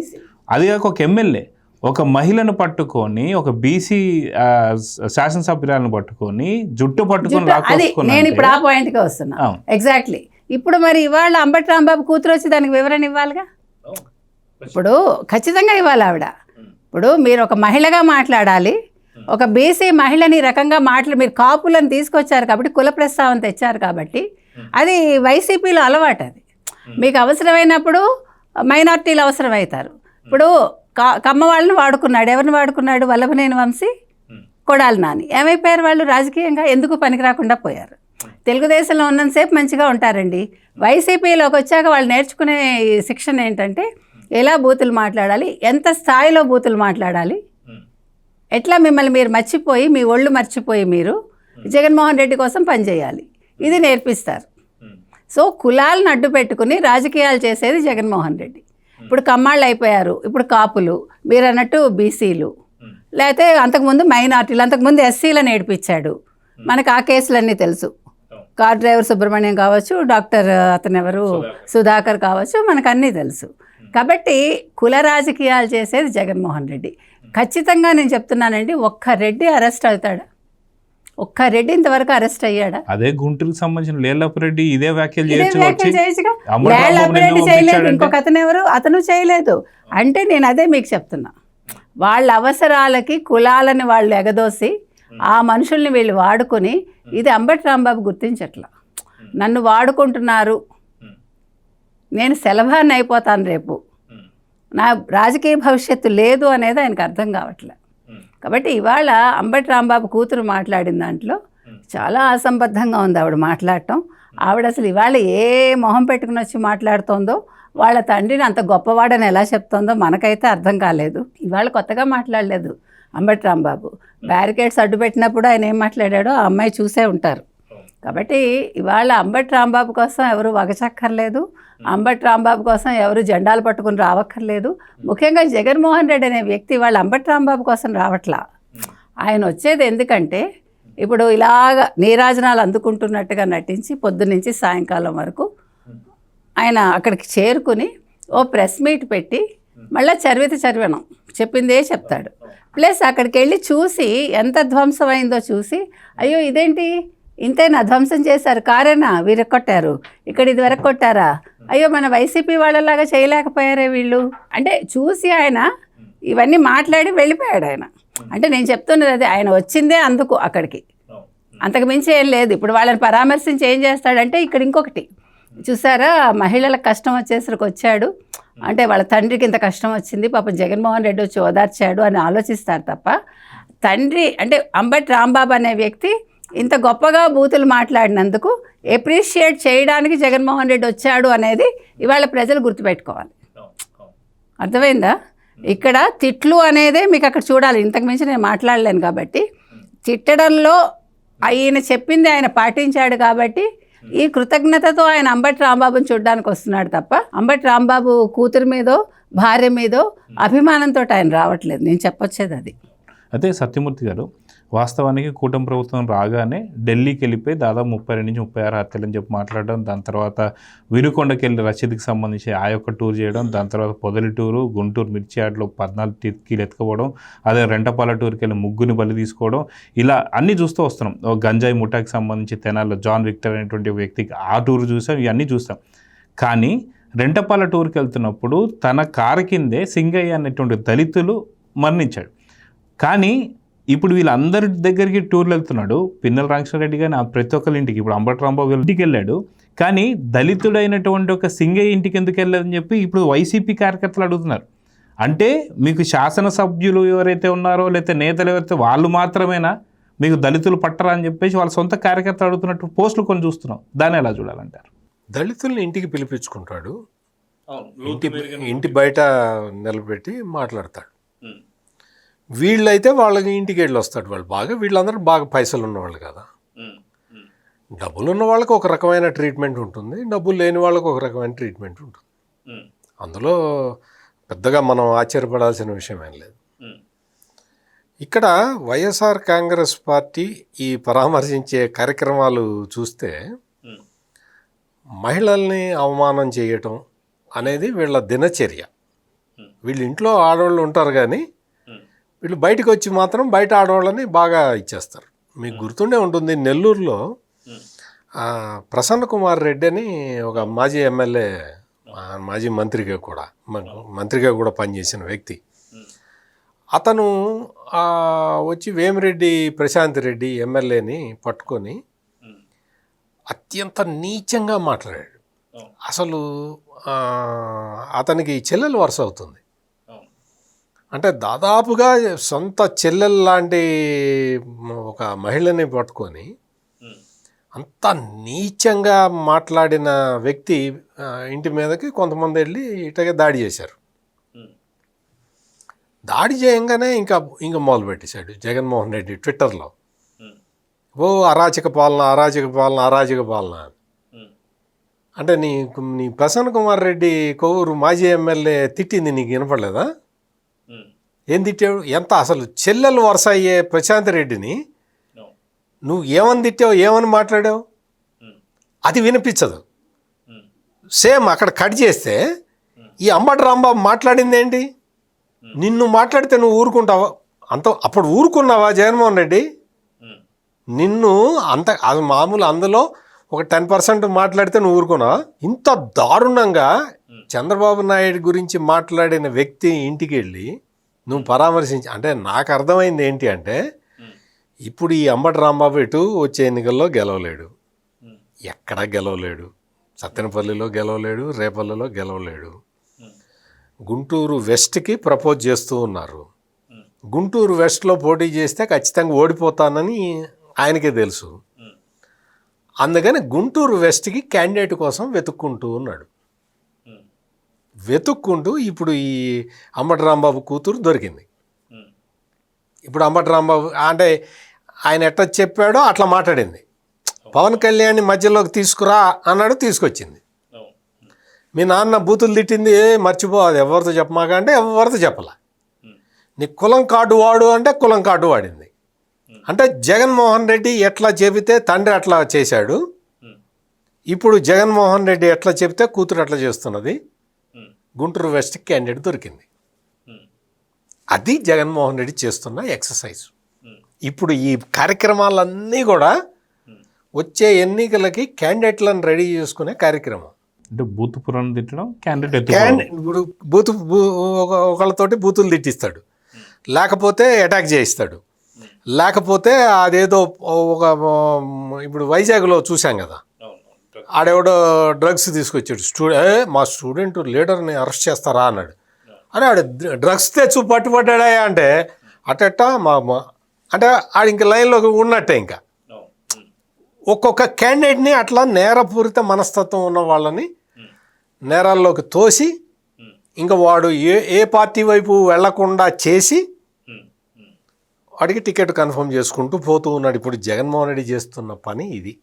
అది కాక ఒక ఎమ్మెల్యే ఒక మహిళను పట్టుకొని, ఒక బీసీ శాసనసభ్యురాలను పట్టుకొని జుట్టు పట్టుకొని నేను ఇప్పుడు ఆ పాయింట్కి వస్తున్నా. ఎగ్జాక్ట్లీ. ఇప్పుడు మరి ఇవాళ అంబటి రాంబాబు కూతురు వచ్చి దానికి వివరణ ఇవ్వాలిగా. ఇప్పుడు ఖచ్చితంగా ఇవ్వాలి ఆవిడ. ఇప్పుడు మీరు ఒక మహిళగా మాట్లాడాలి, ఒక బీసీ మహిళని రకంగా మీరు కాపులను తీసుకొచ్చారు కాబట్టి, కుల ప్రస్తావన తెచ్చారు కాబట్టి, అది వైసీపీలో అలవాటు. అది మీకు అవసరమైనప్పుడు మైనార్టీలు అవసరమవుతారు. ఇప్పుడు కమ్మ వాళ్ళని వాడుకున్నాడు. ఎవరిని వాడుకున్నాడు? వల్లభనేని వంశీ, కొడాలి నాని. ఏమైపోయారు వాళ్ళు? రాజకీయంగా ఎందుకు పనికి రాకుండా పోయారు. తెలుగుదేశంలో ఉన్నంతసేపు మంచిగా ఉంటారండి. వైసీపీలోకి వచ్చాక వాళ్ళు నేర్చుకునే శిక్షణ ఏంటంటే ఎలా బూతులు మాట్లాడాలి, ఎంత స్థాయిలో బూతులు మాట్లాడాలి, ఎట్లా మిమ్మల్ని మీరు మర్చిపోయి, మీ ఒళ్ళు మర్చిపోయి మీరు జగన్మోహన్ రెడ్డి కోసం పనిచేయాలి, ఇది నేర్పిస్తారు. సో కులాలను అడ్డు పెట్టుకుని రాజకీయాలు చేసేది జగన్మోహన్ రెడ్డి. ఇప్పుడు కమ్మాళ్ళు అయిపోయారు, ఇప్పుడు కాపులు, మీరు అన్నట్టు బీసీలు, లేకపోతే అంతకుముందు మైనార్టీలు, అంతకుముందు ఎస్సీలను నేర్పించాడు. మనకు ఆ కేసులన్నీ తెలుసు. కార్ డ్రైవర్ సుబ్రహ్మణ్యం కావచ్చు, డాక్టర్ అతను ఎవరు సుధాకర్ కావచ్చు, మనకు అన్నీ తెలుసు. కాబట్టి కుల రాజకీయాలు చేసేది జగన్మోహన్ రెడ్డి. ఖచ్చితంగా నేను చెప్తున్నానండి, ఒక్క రెడ్డి అరెస్ట్ అవుతాడా? ఒక్క రెడ్డి ఇంతవరకు అరెస్ట్ అయ్యాడా? అదే గుంటూరుకు సంబంధించిన లేళ్లపురెడ్డి ఇదే వ్యాఖ్యలు ఇదే చేయొచ్చు వ్యాఖ్యలు వచ్చి. చేయొచ్చుగా. అమర్నాథ్ బాబుని లేళ్లపురెడ్డి ఎందుకు చేయలేదు, పంపించాడంటే? ఇంకొక అతను ఎవరు, అతను చేయలేదు. అంటే నేను అదే మీకు చెప్తున్నా, వాళ్ళ అవసరాలకి కులాలని వాళ్ళు ఎగదోసి ఆ మనుషుల్ని వీళ్ళు వాడుకొని, ఇది అంబటి రాంబాబు గుర్తించట్లా. నన్ను వాడుకుంటున్నారు, నేను సెలభాన్ని అయిపోతాను రేపు, నా రాజకీయ భవిష్యత్తు లేదు అనేది ఆయనకు అర్థం కావట్లే. కాబట్టి ఇవాళ అంబటి రాంబాబు కూతురు మాట్లాడిన దాంట్లో చాలా అసంబద్ధంగా ఉంది ఆవిడ మాట్లాడటం. ఆవిడ అసలు ఇవాళ ఏ మొహం పెట్టుకుని వచ్చి మాట్లాడుతోందో, వాళ్ళ తండ్రిని అంత గొప్పవాడని ఎలా చెప్తోందో మనకైతే అర్థం కాలేదు. ఇవాళ కొత్తగా మాట్లాడలేదు అంబటి రాంబాబు. బ్యారికేడ్స్ అడ్డు పెట్టినప్పుడు ఆయన ఏం మాట్లాడాడో ఆ అమ్మాయి చూసే ఉంటారు. కాబట్టి ఇవాళ అంబటి రాంబాబు కోసం ఎవరు వగచక్కర్లేదు, అంబటి రాంబాబు కోసం ఎవరు జెండాలు పట్టుకుని రావక్కర్లేదు. ముఖ్యంగా జగన్మోహన్ రెడ్డి అనే వ్యక్తి వాళ్ళ అంబటి రాంబాబు కోసం రావట్లా. ఆయన వచ్చేది ఎందుకంటే, ఇప్పుడు ఇలాగ నీరాజనాలు అందుకుంటున్నట్టుగా నటించి పొద్దున్నుంచి సాయంకాలం వరకు ఆయన అక్కడికి చేరుకుని ఓ ప్రెస్ మీట్ పెట్టి మళ్ళీ చర్వనం చెప్పిందే చెప్తాడు. ప్లస్ అక్కడికి వెళ్ళి చూసి ఎంత ధ్వంసం అయిందో చూసి, అయ్యో ఇదేంటి ఇంతేనా ధ్వంసం చేశారు, కారేనా విరక్కొట్టారు, ఇక్కడ ఇది విరక్కొట్టారా, అయ్యో మన వైసీపీ వాళ్ళలాగా చేయలేకపోయారే వీళ్ళు అంటే చూసి ఆయన ఇవన్నీ మాట్లాడి వెళ్ళిపోయాడు ఆయన. అంటే నేను చెప్తున్నది అదే, ఆయన వచ్చిందే అందుకు అక్కడికి, అంతకు మించి ఏం లేదు. ఇప్పుడు వాళ్ళని పరామర్శించి ఏం చేస్తాడంటే, ఇక్కడ ఇంకొకటి చూసారా, మహిళలకు కష్టం వచ్చేసరికి వచ్చాడు అంటే వాళ్ళ తండ్రికి ఇంత కష్టం వచ్చింది, పాపం జగన్మోహన్ రెడ్డి వచ్చి ఓదార్చాడు అని ఆలోచిస్తారు తప్ప, తండ్రి అంటే అంబటి రాంబాబు అనే వ్యక్తి ఇంత గొప్పగా బూతులు మాట్లాడినందుకు ఎప్రిషియేట్ చేయడానికి జగన్మోహన్ రెడ్డి వచ్చాడు అనేది ఇవాళ ప్రజలు గుర్తుపెట్టుకోవాలి. అర్థమైందా? ఇక్కడ తిట్లు అనేదే మీకు అక్కడ చూడాలి. ఇంతకు మించి నేను మాట్లాడలేను కాబట్టి, తిట్టడంలో ఆయన చెప్పింది ఆయన పాటించాడు కాబట్టి ఈ కృతజ్ఞతతో ఆయన అంబటి రాంబాబుని చూడడానికి వస్తున్నాడు తప్ప అంబటి రాంబాబు కూతురు మీదో భార్య మీదో అభిమానంతో ఆయన రావట్లేదు. నేను చెప్పొచ్చేది అది. అదే సత్యమూర్తి గారు, వాస్తవానికి కూటమి ప్రభుత్వం రాగానే ఢిల్లీకి వెళ్ళిపోయి దాదాపు 32 నుంచి 36 హత్యలు అని చెప్పి మాట్లాడడం, దాని తర్వాత వినుకొండకి వెళ్ళి రషీద్కి సంబంధించి ఆ యొక్క టూర్ చేయడం, దాని తర్వాత పొదలి టూరు, గుంటూరు మిర్చి యార్డ్లో 14 టిక్కీలు ఎత్తుకోవడం, అదే రెంటపాల టూర్కి వెళ్ళి ముగ్గుని బలి తీసుకోవడం, ఇలా అన్నీ చూస్తూ వస్తున్నాం. గంజాయి ముఠాకి సంబంధించి తెనాల్లో జాన్ విక్టర్ అనేటువంటి వ్యక్తికి ఆ టూర్ చూసాం, ఇవన్నీ చూస్తాం. కానీ రెంటపాల టూర్కి వెళ్తున్నప్పుడు తన కారు కిందే సింగయ్య అనేటువంటి దళితులు మరణించాడు. కానీ ఇప్పుడు వీళ్ళందరి దగ్గరికి టూర్లు వెళ్తున్నాడు. పిన్నెల రామకృష్ణారెడ్డి కానీ ప్రతి ఒక్కరి ఇంటికి, ఇప్పుడు అంబటి రాంబాబు ఇంటికి వెళ్ళాడు. కానీ దళితుడైనటువంటి ఒక సింగయ్య ఇంటికి ఎందుకు వెళ్ళదని చెప్పి ఇప్పుడు వైసీపీ కార్యకర్తలు అడుగుతున్నారు. అంటే మీకు శాసనసభ్యులు ఎవరైతే ఉన్నారో లేకపోతే నేతలు ఎవరైతే వాళ్ళు మాత్రమేనా మీకు దళితులు పట్టరా అని చెప్పేసి వాళ్ళ సొంత కార్యకర్తలు అడుగుతున్నట్టు పోస్టులు కొన్ని చూస్తున్నాం. దాన్ని ఎలా చూడాలంటారు? దళితుల్ని ఇంటికి పిలిపించుకుంటాడు, ఇంటి బయట నిలబెట్టి మాట్లాడతాడు. వీళ్ళైతే వాళ్ళకి ఇంటికి వెళ్ళి వస్తాడు. వాళ్ళు బాగా, వీళ్ళందరూ బాగా పైసలు ఉన్నవాళ్ళు కదా. డబ్బులు ఉన్న వాళ్ళకి ఒక రకమైన ట్రీట్మెంట్ ఉంటుంది, డబ్బులు లేని వాళ్ళకి ఒక రకమైన ట్రీట్మెంట్ ఉంటుంది. అందులో పెద్దగా మనం ఆశ్చర్యపడాల్సిన విషయం ఏం లేదు. ఇక్కడ వైఎస్ఆర్ కాంగ్రెస్ పార్టీ ఈ పరామర్శించే కార్యక్రమాలు చూస్తే మహిళల్ని అవమానం చేయటం అనేది వీళ్ళ దినచర్య. వీళ్ళ ఇంట్లో ఆడవాళ్ళు ఉంటారు కానీ వీళ్ళు బయటకు వచ్చి మాత్రం బయట ఆడవాళ్ళని బాగా ఇచ్చేస్తారు. మీకు గుర్తుండే ఉంటుంది, నెల్లూరులో ప్రసన్న కుమార్ రెడ్డి అని ఒక మాజీ ఎమ్మెల్యే, మాజీ మంత్రిగా కూడా పనిచేసిన వ్యక్తి. అతను వచ్చి వేమిరెడ్డి ప్రశాంత్ రెడ్డి ఎమ్మెల్యేని పట్టుకొని అత్యంత నీచంగా మాట్లాడాడు. అసలు అతనికి చెల్లెలు వరుస అవుతుంది. అంటే దాదాపుగా సొంత చెల్లెలు లాంటి ఒక మహిళని పట్టుకొని అంత నీచంగా మాట్లాడిన వ్యక్తి ఇంటి మీదకి కొంతమంది వెళ్ళి ఇటగా దాడి చేశారు. దాడి చేయంగానే ఇంకా మొదలు పెట్టేశాడు జగన్మోహన్ రెడ్డి ట్విట్టర్లో, ఓ అరాచక పాలన. అంటే నీ ప్రసన్న కుమార్ రెడ్డి కొవ్వూరు మాజీ ఎమ్మెల్యే తిట్టింది నీకు వినపడలేదా? ఏం తిట్టాడు? ఎంత అసలు చెల్లెలు వరుస అయ్యే ప్రశాంత్ రెడ్డిని నువ్వు ఏమని తిట్టావు, ఏమని మాట్లాడావు? అది వినిపించదు. సేమ్ అక్కడ కట్ చేస్తే ఈ అంబటి రాంబాబు మాట్లాడింది ఏంటి? నిన్ను మాట్లాడితే నువ్వు ఊరుకుంటావా? అప్పుడు ఊరుకున్నావా జగన్మోహన్ రెడ్డి? నిన్ను అది మామూలు, అందులో ఒక 10% మాట్లాడితే నువ్వు ఊరుకున్నావా? ఇంత దారుణంగా చంద్రబాబు నాయుడు గురించి మాట్లాడిన వ్యక్తి ఇంటికి వెళ్ళి నువ్వు పరామర్శించి, అంటే నాకు అర్థమైంది ఏంటి అంటే, ఇప్పుడు ఈ అంబటి రాంబాబు ఇటు వచ్చే ఎన్నికల్లో గెలవలేడు, ఎక్కడా గెలవలేడు, సత్తెనపల్లిలో గెలవలేడు, రేపల్లిలో గెలవలేడు. గుంటూరు వెస్ట్కి ప్రపోజ్ చేస్తూ ఉన్నారు. గుంటూరు వెస్ట్లో పోటీ చేస్తే ఖచ్చితంగా ఓడిపోతానని ఆయనకే తెలుసు. అందుకని గుంటూరు వెస్ట్కి క్యాండిడేట్ కోసం వెతుక్కుంటూ ఉన్నాడు. వెతుక్కుంటూ ఇప్పుడు ఈ అంబటి రాంబాబు కూతురు దొరికింది. ఇప్పుడు అంబటి రాంబాబు అంటే ఆయన ఎట్లా చెప్పాడో అట్లా మాట్లాడింది. పవన్ కళ్యాణ్ని మధ్యలోకి తీసుకురా అన్నాడు, తీసుకొచ్చింది. మీ నాన్న బూతులు తిట్టింది మర్చిపో, అది ఎవరితో చెప్పమాక అంటే ఎవరితో చెప్పాల. నీ కులం కార్డు వాడు అంటే కులం కార్డు వాడింది. అంటే జగన్మోహన్ రెడ్డి ఎట్లా చెబితే తండ్రి అట్లా చేశాడు, ఇప్పుడు జగన్మోహన్ రెడ్డి ఎట్లా చెబితే కూతురు అట్లా చేస్తున్నది. గుంటూరు వెస్ట్ క్యాండిడేట్ దొరికింది. అది జగన్మోహన్ రెడ్డి చేస్తున్న ఎక్సర్సైజ్. ఇప్పుడు ఈ కార్యక్రమాలన్నీ కూడా వచ్చే ఎన్నికలకి క్యాండిడేట్లను రెడీ చేసుకునే కార్యక్రమం. అంటే బూత్ పురాణం తిట్టడం, క్యాండిడేట్ ఇప్పుడు ఒకళ్ళతోటి బూతులు తిట్టిస్తాడు, లేకపోతే అటాక్ చేయిస్తాడు, లేకపోతే అదేదో ఒక ఇప్పుడు వైజాగ్లో చూసాం కదా, ఆడెవడో డ్రగ్స్ తీసుకొచ్చాడు. మా స్టూడెంట్ లీడర్ని అరెస్ట్ చేస్తారా అన్నాడు. అని ఆడ డ్రగ్స్ తెచ్చు పట్టుబడ్డా అంటే అట్టట్టా అంటే ఆడ ఇంక లైన్లో ఉన్నట్టే. ఇంకా ఒక్కొక్క క్యాండిడేట్ని అట్లా నేరపూరిత మనస్తత్వం ఉన్న వాళ్ళని నేరాల్లోకి తోసి ఇంకా వాడు ఏ పార్టీ వైపు వెళ్లకుండా చేసి వాడికి టికెట్ కన్ఫర్మ్ చేసుకుంటూ పోతూ ఉన్నాడు. ఇప్పుడు జగన్మోహన్ రెడ్డి చేస్తున్న పని ఇది.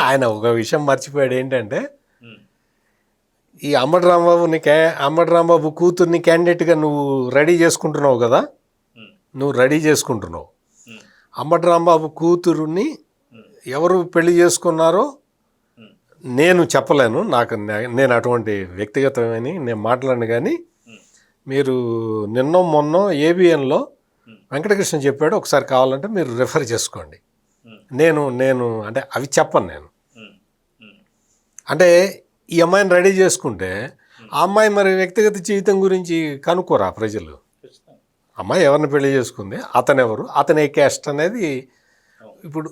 ఆయన ఒక విషయం మర్చిపోయాడు ఏంటంటే, ఈ అంబటి రాంబాబు కూతుర్ని క్యాండిడేట్గా నువ్వు రెడీ చేసుకుంటున్నావు కదా, నువ్వు రెడీ చేసుకుంటున్నావు. అంబటి రాంబాబు కూతురుని ఎవరు పెళ్లి చేసుకున్నారో నేను చెప్పలేను, నేను అటువంటి వ్యక్తిగతమని నేను మాట్లాడను. కానీ మీరు మొన్న ఏబిఎన్లో వెంకటకృష్ణ చెప్పాడు, ఒకసారి కావాలంటే మీరు రెఫర్ చేసుకోండి. నేను అంటే అవి చెప్పను నేను. అంటే ఈ అమ్మాయిని రెడీ చేసుకుంటే ఆ అమ్మాయి మరి వ్యక్తిగత జీవితం గురించి కనుక్కోరా ప్రజలు? అమ్మాయి ఎవరిని పెళ్లి చేసుకుంది, అతనెవరు, అతని ఏ క్యాస్ట్ అనేది. ఇప్పుడు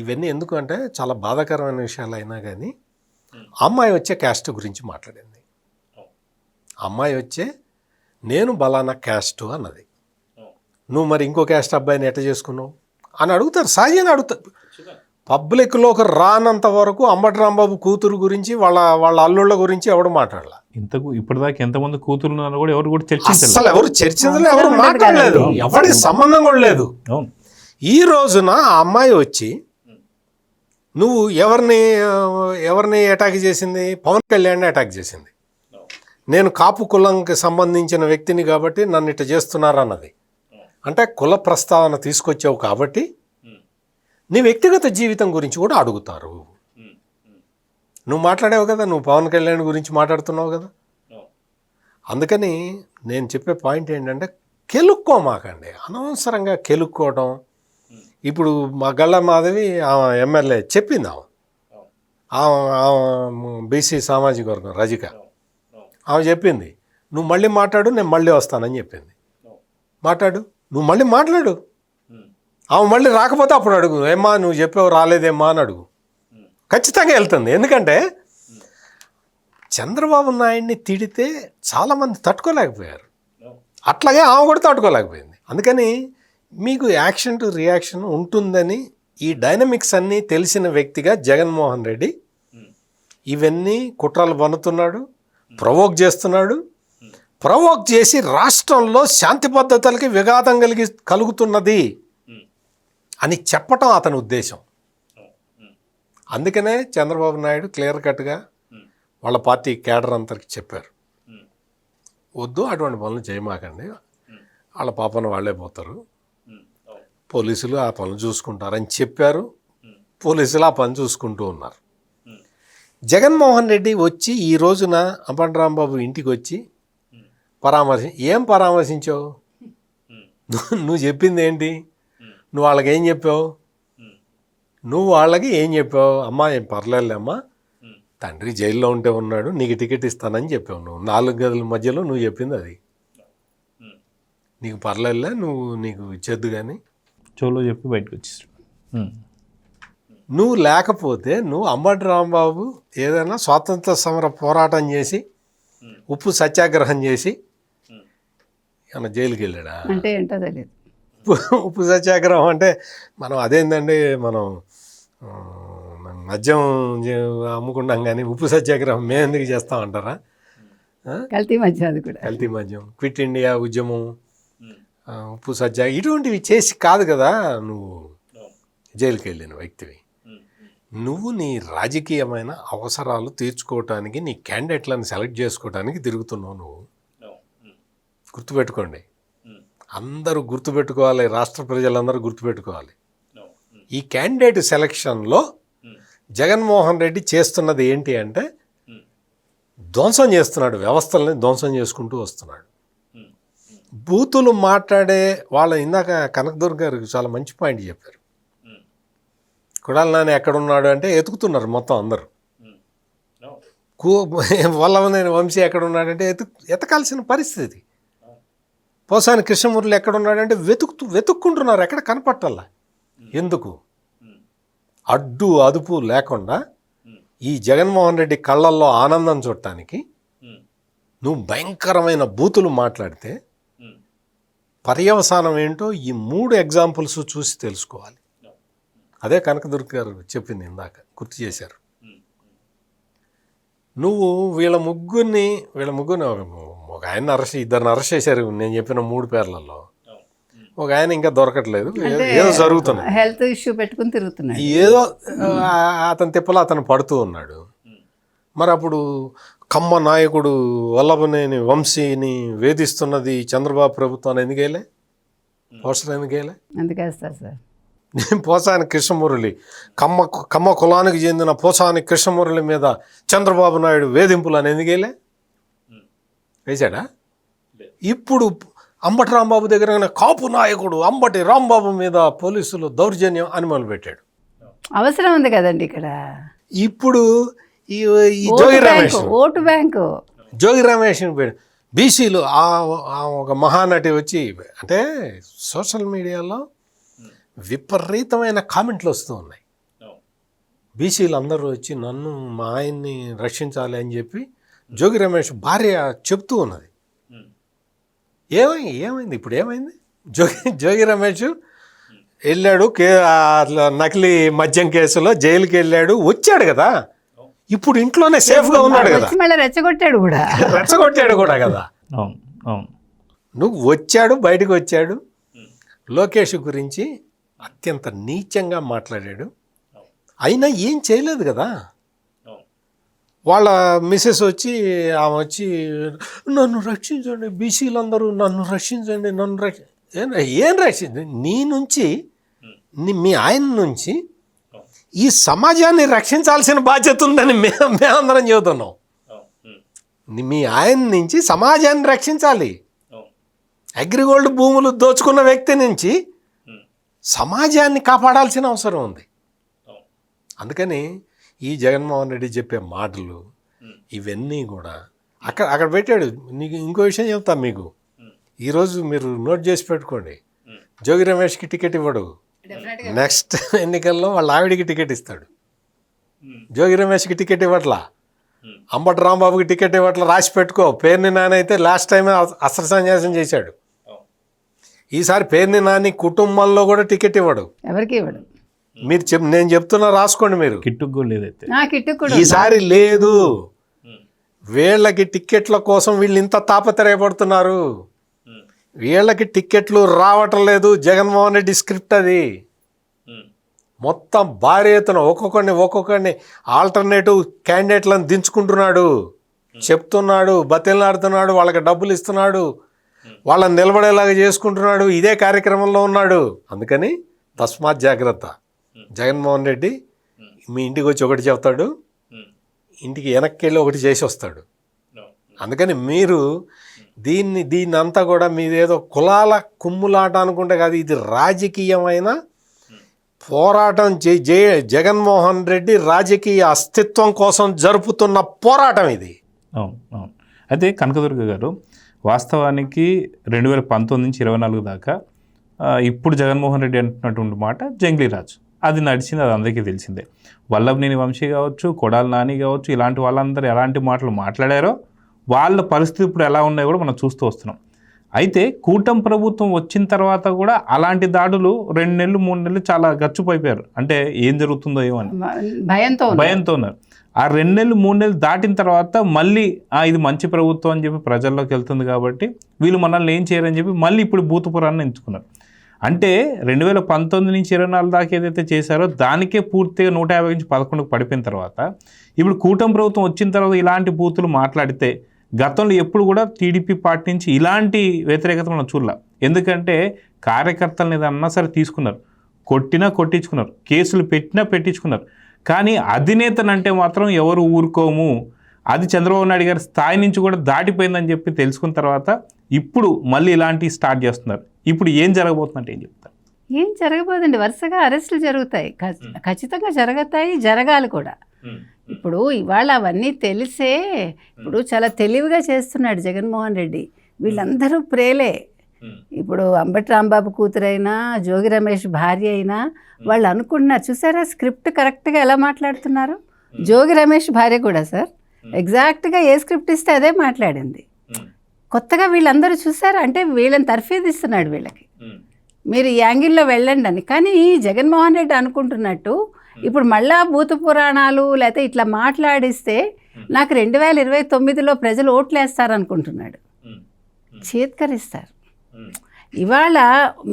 ఇవన్నీ ఎందుకు అంటే చాలా బాధాకరమైన విషయాలు అయినా కానీ అమ్మాయి వచ్చే క్యాస్ట్ గురించి మాట్లాడింది. అమ్మాయి వచ్చే నేను బలానా క్యాస్ట్ అన్నది. నువ్వు మరి ఇంకో క్యాస్ట్ అబ్బాయిని ఎట్లా చేసుకున్నావు అని అడుగుతారు, సహజంగా అడుగుతారు. పబ్లిక్లోకి రానంత వరకు అంబటి రాంబాబు కూతురు గురించి వాళ్ళ అల్లుళ్ళ గురించి ఎవడు మాట్లాడాల. ఇప్పటిదాకా ఎంతమంది కూతురు ఉన్నారో కూడా ఎవరు కూడా చర్చించలేదు. అసలు ఎవరు చర్చించలేదు, ఎవరు మాట్లాడలేదు, ఎవరికి సంబంధం కూడా లేదు. ఈ రోజున ఆ అమ్మాయి వచ్చి నువ్వు ఎవరిని అటాక్ చేసింది? పవన్ కళ్యాణ్ని అటాక్ చేసింది. నేను కాపు కులంకి సంబంధించిన వ్యక్తిని కాబట్టి నన్ను ఇట్లా చేస్తున్నారన్నది. అంటే కుల ప్రస్తావన తీసుకొచ్చావు కాబట్టి నీ వ్యక్తిగత జీవితం గురించి కూడా అడుగుతారు. నువ్వు మాట్లాడావు కదా, నువ్వు పవన్ కళ్యాణ్ గురించి మాట్లాడుతున్నావు కదా. అందుకని నేను చెప్పే పాయింట్ ఏంటంటే, కెలుక్కోమాకండి, అనవసరంగా కెలుక్కోవడం. ఇప్పుడు మా గళ్ళ మాధవి ఎమ్మెల్యే చెప్పింది, ఆమె బీసీ సామాజిక వర్గం రజిక, ఆమె చెప్పింది నువ్వు మళ్ళీ మాట్లాడు, నేను మళ్ళీ వస్తానని చెప్పింది. మాట్లాడు, నువ్వు మళ్ళీ మాట్లాడు. ఆమె మళ్ళీ రాకపోతే అప్పుడు అడుగు, ఏమ్మా నువ్వు చెప్పావు రాలేదేమ్మా అని అడుగు. ఖచ్చితంగా వెళ్తుంది. ఎందుకంటే చంద్రబాబు నాయుడిని తిడితే చాలామంది తట్టుకోలేకపోయారు, అట్లాగే ఆమె కూడా తట్టుకోలేకపోయింది. అందుకని మీకు యాక్షన్ టు రియాక్షన్ ఉంటుందని ఈ డైనమిక్స్ అన్నీ తెలిసిన వ్యక్తిగా జగన్మోహన్ రెడ్డి ఇవన్నీ కుట్రలు పన్నుతున్నాడు, ప్రవోక్ చేస్తున్నాడు. ప్రవోక్ చేసి రాష్ట్రంలో శాంతి భద్రతలకి విఘాతం కలుగుతున్నది అని చెప్పటం అతని ఉద్దేశం. అందుకనే చంద్రబాబు నాయుడు క్లియర్ కట్గా వాళ్ళ పార్టీ కేడర్ అంతరికి చెప్పారు, వద్దు అటువంటి పనులు చేయమాకండి, వాళ్ళ పాపన వాళ్ళే పోతారు, పోలీసులు ఆ పనులు చూసుకుంటారని చెప్పారు. పోలీసులు ఆ పని చూసుకుంటూ ఉన్నారు. జగన్మోహన్ రెడ్డి వచ్చి ఈ రోజున అంబటి రాంబాబు ఇంటికి వచ్చి ఏం పరామర్శించావు? నువ్వు చెప్పింది ఏంటి? నువ్వు వాళ్ళకి ఏం చెప్పావు? అమ్మా ఏం పర్లేదులే అమ్మా, తండ్రి జైల్లో ఉంటే ఉన్నాడు, నీకు టికెట్ ఇస్తానని చెప్పావు. నువ్వు 4 గదుల మధ్యలో నువ్వు చెప్పింది అది. నీకు పర్లేదులే, నీకు ఇచ్చేద్దు కానీ చోలో చెప్పి బయటకు వచ్చేసాడు. నువ్వు లేకపోతే నువ్వు అంబటి రాంబాబు ఏదైనా స్వాతంత్ర సమర పోరాటం చేసి ఉప్పు సత్యాగ్రహం చేసి ఏమన్నా జైలుకి వెళ్ళాడా? అంటే ఏంటో తెలియదు. ఉప్పు సత్యాగ్రహం అంటే మనం అదేందండి, మనం మద్యం అమ్ముకుంటాం కానీ ఉప్పు సత్యాగ్రహం మేము ఎందుకు చేస్తామంటారా? కల్తీ మధ్య అది కూడా కల్తీ మద్యం, క్విట్ ఇండియా ఉద్యమం, ఉప్పు సత్యాగ్రహం ఇటువంటివి చేసి కాదు కదా నువ్వు జైలుకి వెళ్ళిన వ్యక్తివి. నువ్వు నీ రాజకీయమైన అవసరాలు తీర్చుకోవటానికి, నీ క్యాండిడేట్లను సెలెక్ట్ చేసుకోవటానికి తిరుగుతున్నావు. నువ్వు గుర్తుపెట్టుకోండి, అందరూ గుర్తుపెట్టుకోవాలి, రాష్ట్ర ప్రజలందరూ గుర్తుపెట్టుకోవాలి. ఈ క్యాండిడేట్ సెలక్షన్లో జగన్మోహన్ రెడ్డి చేస్తున్నది ఏంటి అంటే ధ్వంసం చేస్తున్నాడు, వ్యవస్థల్ని ధ్వంసం చేసుకుంటూ వస్తున్నాడు. బూతులు మాట్లాడే వాళ్ళ ఇందాక కనకదుర్గ గారు చాలా మంచి పాయింట్ చెప్పారు. కొడాలి నాని ఎక్కడున్నాడు అంటే ఎతుకుతున్నారు మొత్తం అందరూ. వల్లభనేని వంశీ ఎక్కడున్నాడంటే ఎతకాల్సిన పరిస్థితి. పోసాని కృష్ణమూర్తి ఎక్కడున్నాడంటే వెతుక్కుంటున్నారు, ఎక్కడ కనపట్టాలా. ఎందుకు? అడ్డు అదుపు లేకుండా ఈ జగన్మోహన్ రెడ్డి కళ్ళల్లో ఆనందం చూడటానికి నువ్వు భయంకరమైన బూతులు మాట్లాడితే పర్యవసానం ఏంటో ఈ 3 ఎగ్జాంపుల్స్ చూసి తెలుసుకోవాలి. అదే కనకదుర్గ గారు చెప్పింది ఇందాక గుర్తు చేశారు. నువ్వు వీళ్ళ ముగ్గురిని ఒక ఆయన ఇద్దరిని అరెస్ట్ చేశారు నేను చెప్పిన 3 పేర్లలో. ఒక ఆయన ఇంకా దొరకట్లేదు, ఏదో జరుగుతున్నాయి, హెల్త్ ఇష్యూ పెట్టుకుని తిరుగుతున్నాడు, ఏదో అతని తిప్పలో అతను పడుతూ ఉన్నాడు. మరి అప్పుడు కమ్మ నాయకుడు వల్లభనేని వంశీని వేధిస్తున్నది చంద్రబాబు ప్రభుత్వం ఎందుకేలే? పోస్టర్ ఎందుకేలే? అందుకేస్తారు సార్. పోసాని కృష్ణమురళి కమ్మ కులానికి చెందిన పోసాని కృష్ణమురళి మీద చంద్రబాబు నాయుడు వేధింపులు అని ఎందుకేలే? వేశాడా? ఇప్పుడు అంబటి రాంబాబు దగ్గర కాపు నాయకుడు అంబటి రాంబాబు మీద పోలీసులు దౌర్జన్యం అని మొదలుపెట్టాడు. అవసరం ఉంది కదండి ఇక్కడ. ఇప్పుడు ఈ జోగి రమేష్ జోగి రమేష్ బీసీలు ఒక మహానటి వచ్చి అంటే సోషల్ మీడియాలో విపరీతమైన కామెంట్లు వస్తూ ఉన్నాయి. బీసీలు అందరూ వచ్చి నన్ను మా ఆయన్ని రక్షించాలి అని చెప్పి జోగి రమేష్ భార్య చెప్తూ ఉన్నది. ఏమైంది ఇప్పుడు? ఏమైంది? జోగి రమేష్ వెళ్ళాడు నకిలీ మద్యం కేసులో జైలుకి వెళ్ళాడు, వచ్చాడు కదా, ఇప్పుడు ఇంట్లోనే సేఫ్గా ఉన్నాడు కదా, రెచ్చగొట్టాడు కూడా కదా. నువ్వు వచ్చాడు, బయటకు వచ్చాడు, లోకేష్ గురించి అత్యంత నీచంగా మాట్లాడాడు, అయినా ఏం చేయలేదు కదా. వాళ్ళ మిస్సెస్ వచ్చి ఆమె వచ్చి నన్ను రక్షించండి, బీసీలందరూ నన్ను రక్షించండి, ఏం రక్షించండి? నీ నుంచి మీ ఆయన నుంచి ఈ సమాజాన్ని రక్షించాల్సిన బాధ్యత ఉందని మేమందరం చెబుతున్నాం. మీ ఆయన నుంచి సమాజాన్ని రక్షించాలి. అగ్రిగోల్డ్ భూములు దోచుకున్న వ్యక్తి నుంచి సమాజాన్ని కాపాడాల్సిన అవసరం ఉంది. అందుకని ఈ జగన్మోహన్ రెడ్డి చెప్పే మాటలు ఇవన్నీ కూడా అక్కడ పెట్టాడు. నీకు ఇంకో విషయం చెప్తా మీకు, ఈరోజు మీరు నోట్ చేసి పెట్టుకోండి. జోగి రమేష్కి టికెట్ ఇవ్వడు, నెక్స్ట్ ఎన్నికల్లో వాళ్ళ ఆవిడికి టికెట్ ఇస్తాడు. జోగి రమేష్కి టికెట్ ఇవ్వట్లా, అంబటి రాంబాబుకి టికెట్ ఇవ్వట్లా, రాసి పెట్టుకో. పేర్ని నాని అయితే లాస్ట్ టైమే అస్త్ర సన్యాసం చేశాడు, ఈసారి పేర్ని నాని కుటుంబంలో కూడా టికెట్ ఇవ్వడు, ఎవరికి ఇవ్వడు. మీరు నేను చెప్తున్నా, రాసుకోండి మీరు. కిట్టుకు ఈసారి లేదు. వీళ్ళకి టిక్కెట్ల కోసం వీళ్ళు ఇంత తాపత్రయపడుతున్నారు, వీళ్ళకి టిక్కెట్లు రావటం లేదు. జగన్మోహన్ రెడ్డి స్క్రిప్ట్ అది మొత్తం భారీ ఎత్తున ఒక్కొక్కడిని ఆల్టర్నేటివ్ క్యాండిడేట్లను దించుకుంటున్నాడు, చెప్తున్నాడు, బతిలాడుతున్నాడు, వాళ్ళకి డబ్బులు ఇస్తున్నాడు, వాళ్ళని నిలబడేలాగా చేసుకుంటున్నాడు, ఇదే కార్యక్రమంలో ఉన్నాడు. అందుకని తస్మాత్ జాగ్రత్త. జగన్మోహన్ రెడ్డి మీ ఇంటికి వచ్చి ఒకటి చెప్తాడు, ఇంటికి వెనక్కి వెళ్ళి ఒకటి చేసి వస్తాడు. అందుకని మీరు దీన్ని అంతా కూడా మీదేదో కులాల కుమ్ములాట అనుకుంటే కాదు, ఇది రాజకీయమైన పోరాటం. జగన్మోహన్ రెడ్డి రాజకీయ అస్తిత్వం కోసం జరుపుతున్న పోరాటం ఇది. అవును అవును. అయితే కనకదుర్గ గారు, వాస్తవానికి 2019 నుంచి 24 దాకా ఇప్పుడు జగన్మోహన్ రెడ్డి అంటున్నటువంటి మాట జంగ్లీరాజ్, అది నడిచింది, అది అందరికీ తెలిసిందే. వల్లభనేని వంశీ కావచ్చు, కొడాలి నాని కావచ్చు, ఇలాంటి వాళ్ళందరూ ఎలాంటి మాటలు మాట్లాడారో వాళ్ళ పరిస్థితి ఇప్పుడు ఎలా ఉన్నాయో కూడా మనం చూస్తూ వస్తున్నాం. అయితే కూటమి ప్రభుత్వం వచ్చిన తర్వాత కూడా అలాంటి దాడులు 2 నెలలు 3 నెలలు చాలా గచ్చిపోయిపోయారు. అంటే ఏం జరుగుతుందో ఏమని భయంతో ఉన్నారు. ఆ 2 నెలలు 3 నెలలు దాటిన తర్వాత మళ్ళీ ఇది మంచి ప్రభుత్వం అని చెప్పి ప్రజల్లోకి వెళ్తుంది కాబట్టి వీళ్ళు మనల్ని ఏం చేయరని చెప్పి మళ్ళీ ఇప్పుడు భూతపురాన్ని ఎంచుకున్నారు. అంటే 2019 నుంచి 24 దాకా ఏదైతే చేశారో దానికే పూర్తిగా 150 నుంచి 11కు పడిపోయిన తర్వాత ఇప్పుడు కూటమి ప్రభుత్వం వచ్చిన తర్వాత ఇలాంటి బూతులు మాట్లాడితే, గతంలో ఎప్పుడు కూడా టీడీపీ పార్టీ నుంచి ఇలాంటి వ్యతిరేకత మనం చూడలే. ఎందుకంటే కార్యకర్తలను ఏదన్నా సరే తీసుకున్నారు, కొట్టినా కొట్టించుకున్నారు, కేసులు పెట్టినా పెట్టించుకున్నారు. కానీ అధినేతనంటే మాత్రం ఎవరు ఊరుకోము, అది చంద్రబాబు నాయుడు గారి స్థాయి నుంచి కూడా దాటిపోయిందని చెప్పి తెలుసుకున్న తర్వాత ఇప్పుడు మళ్ళీ ఇలాంటివి స్టార్ట్ చేస్తున్నారు. ఇప్పుడు ఏం జరగబోతుందంటే ఏం చెప్తారు? ఏం జరగబోదండి, వరుసగా అరెస్టులు జరుగుతాయి, ఖచ్చితంగా జరుగుతాయి, జరగాలి కూడా. ఇప్పుడు ఇవాళ అవన్నీ తెలిసే ఇప్పుడు చాలా తెలివిగా చేస్తున్నాడు జగన్మోహన్ రెడ్డి. వీళ్ళందరూ ప్రేలే. ఇప్పుడు అంబటి రాంబాబు కూతురైనా, జోగి రమేష్ భార్య అయినా వాళ్ళు అనుకుంటున్నారు. చూసారా స్క్రిప్ట్ కరెక్ట్గా ఎలా మాట్లాడుతున్నారు? జోగి రమేష్ భార్య కూడా సార్ ఎగ్జాక్ట్గా ఏ స్క్రిప్ట్ ఇస్తే అదే మాట్లాడింది. కొత్తగా వీళ్ళందరూ చూసారా, అంటే వీళ్ళని తర్ఫీదిస్తున్నాడు వీళ్ళకి, మీరు ఈ యాంగిల్లో వెళ్ళండి అని. కానీ జగన్మోహన్ రెడ్డి అనుకుంటున్నట్టు ఇప్పుడు మళ్ళా భూత పురాణాలు లేకపోతే ఇట్లా మాట్లాడిస్తే నాకు 2029లో ప్రజలు ఓట్లు వేస్తారనుకుంటున్నాడు. చేత్కరిస్తారు. ఇవాళ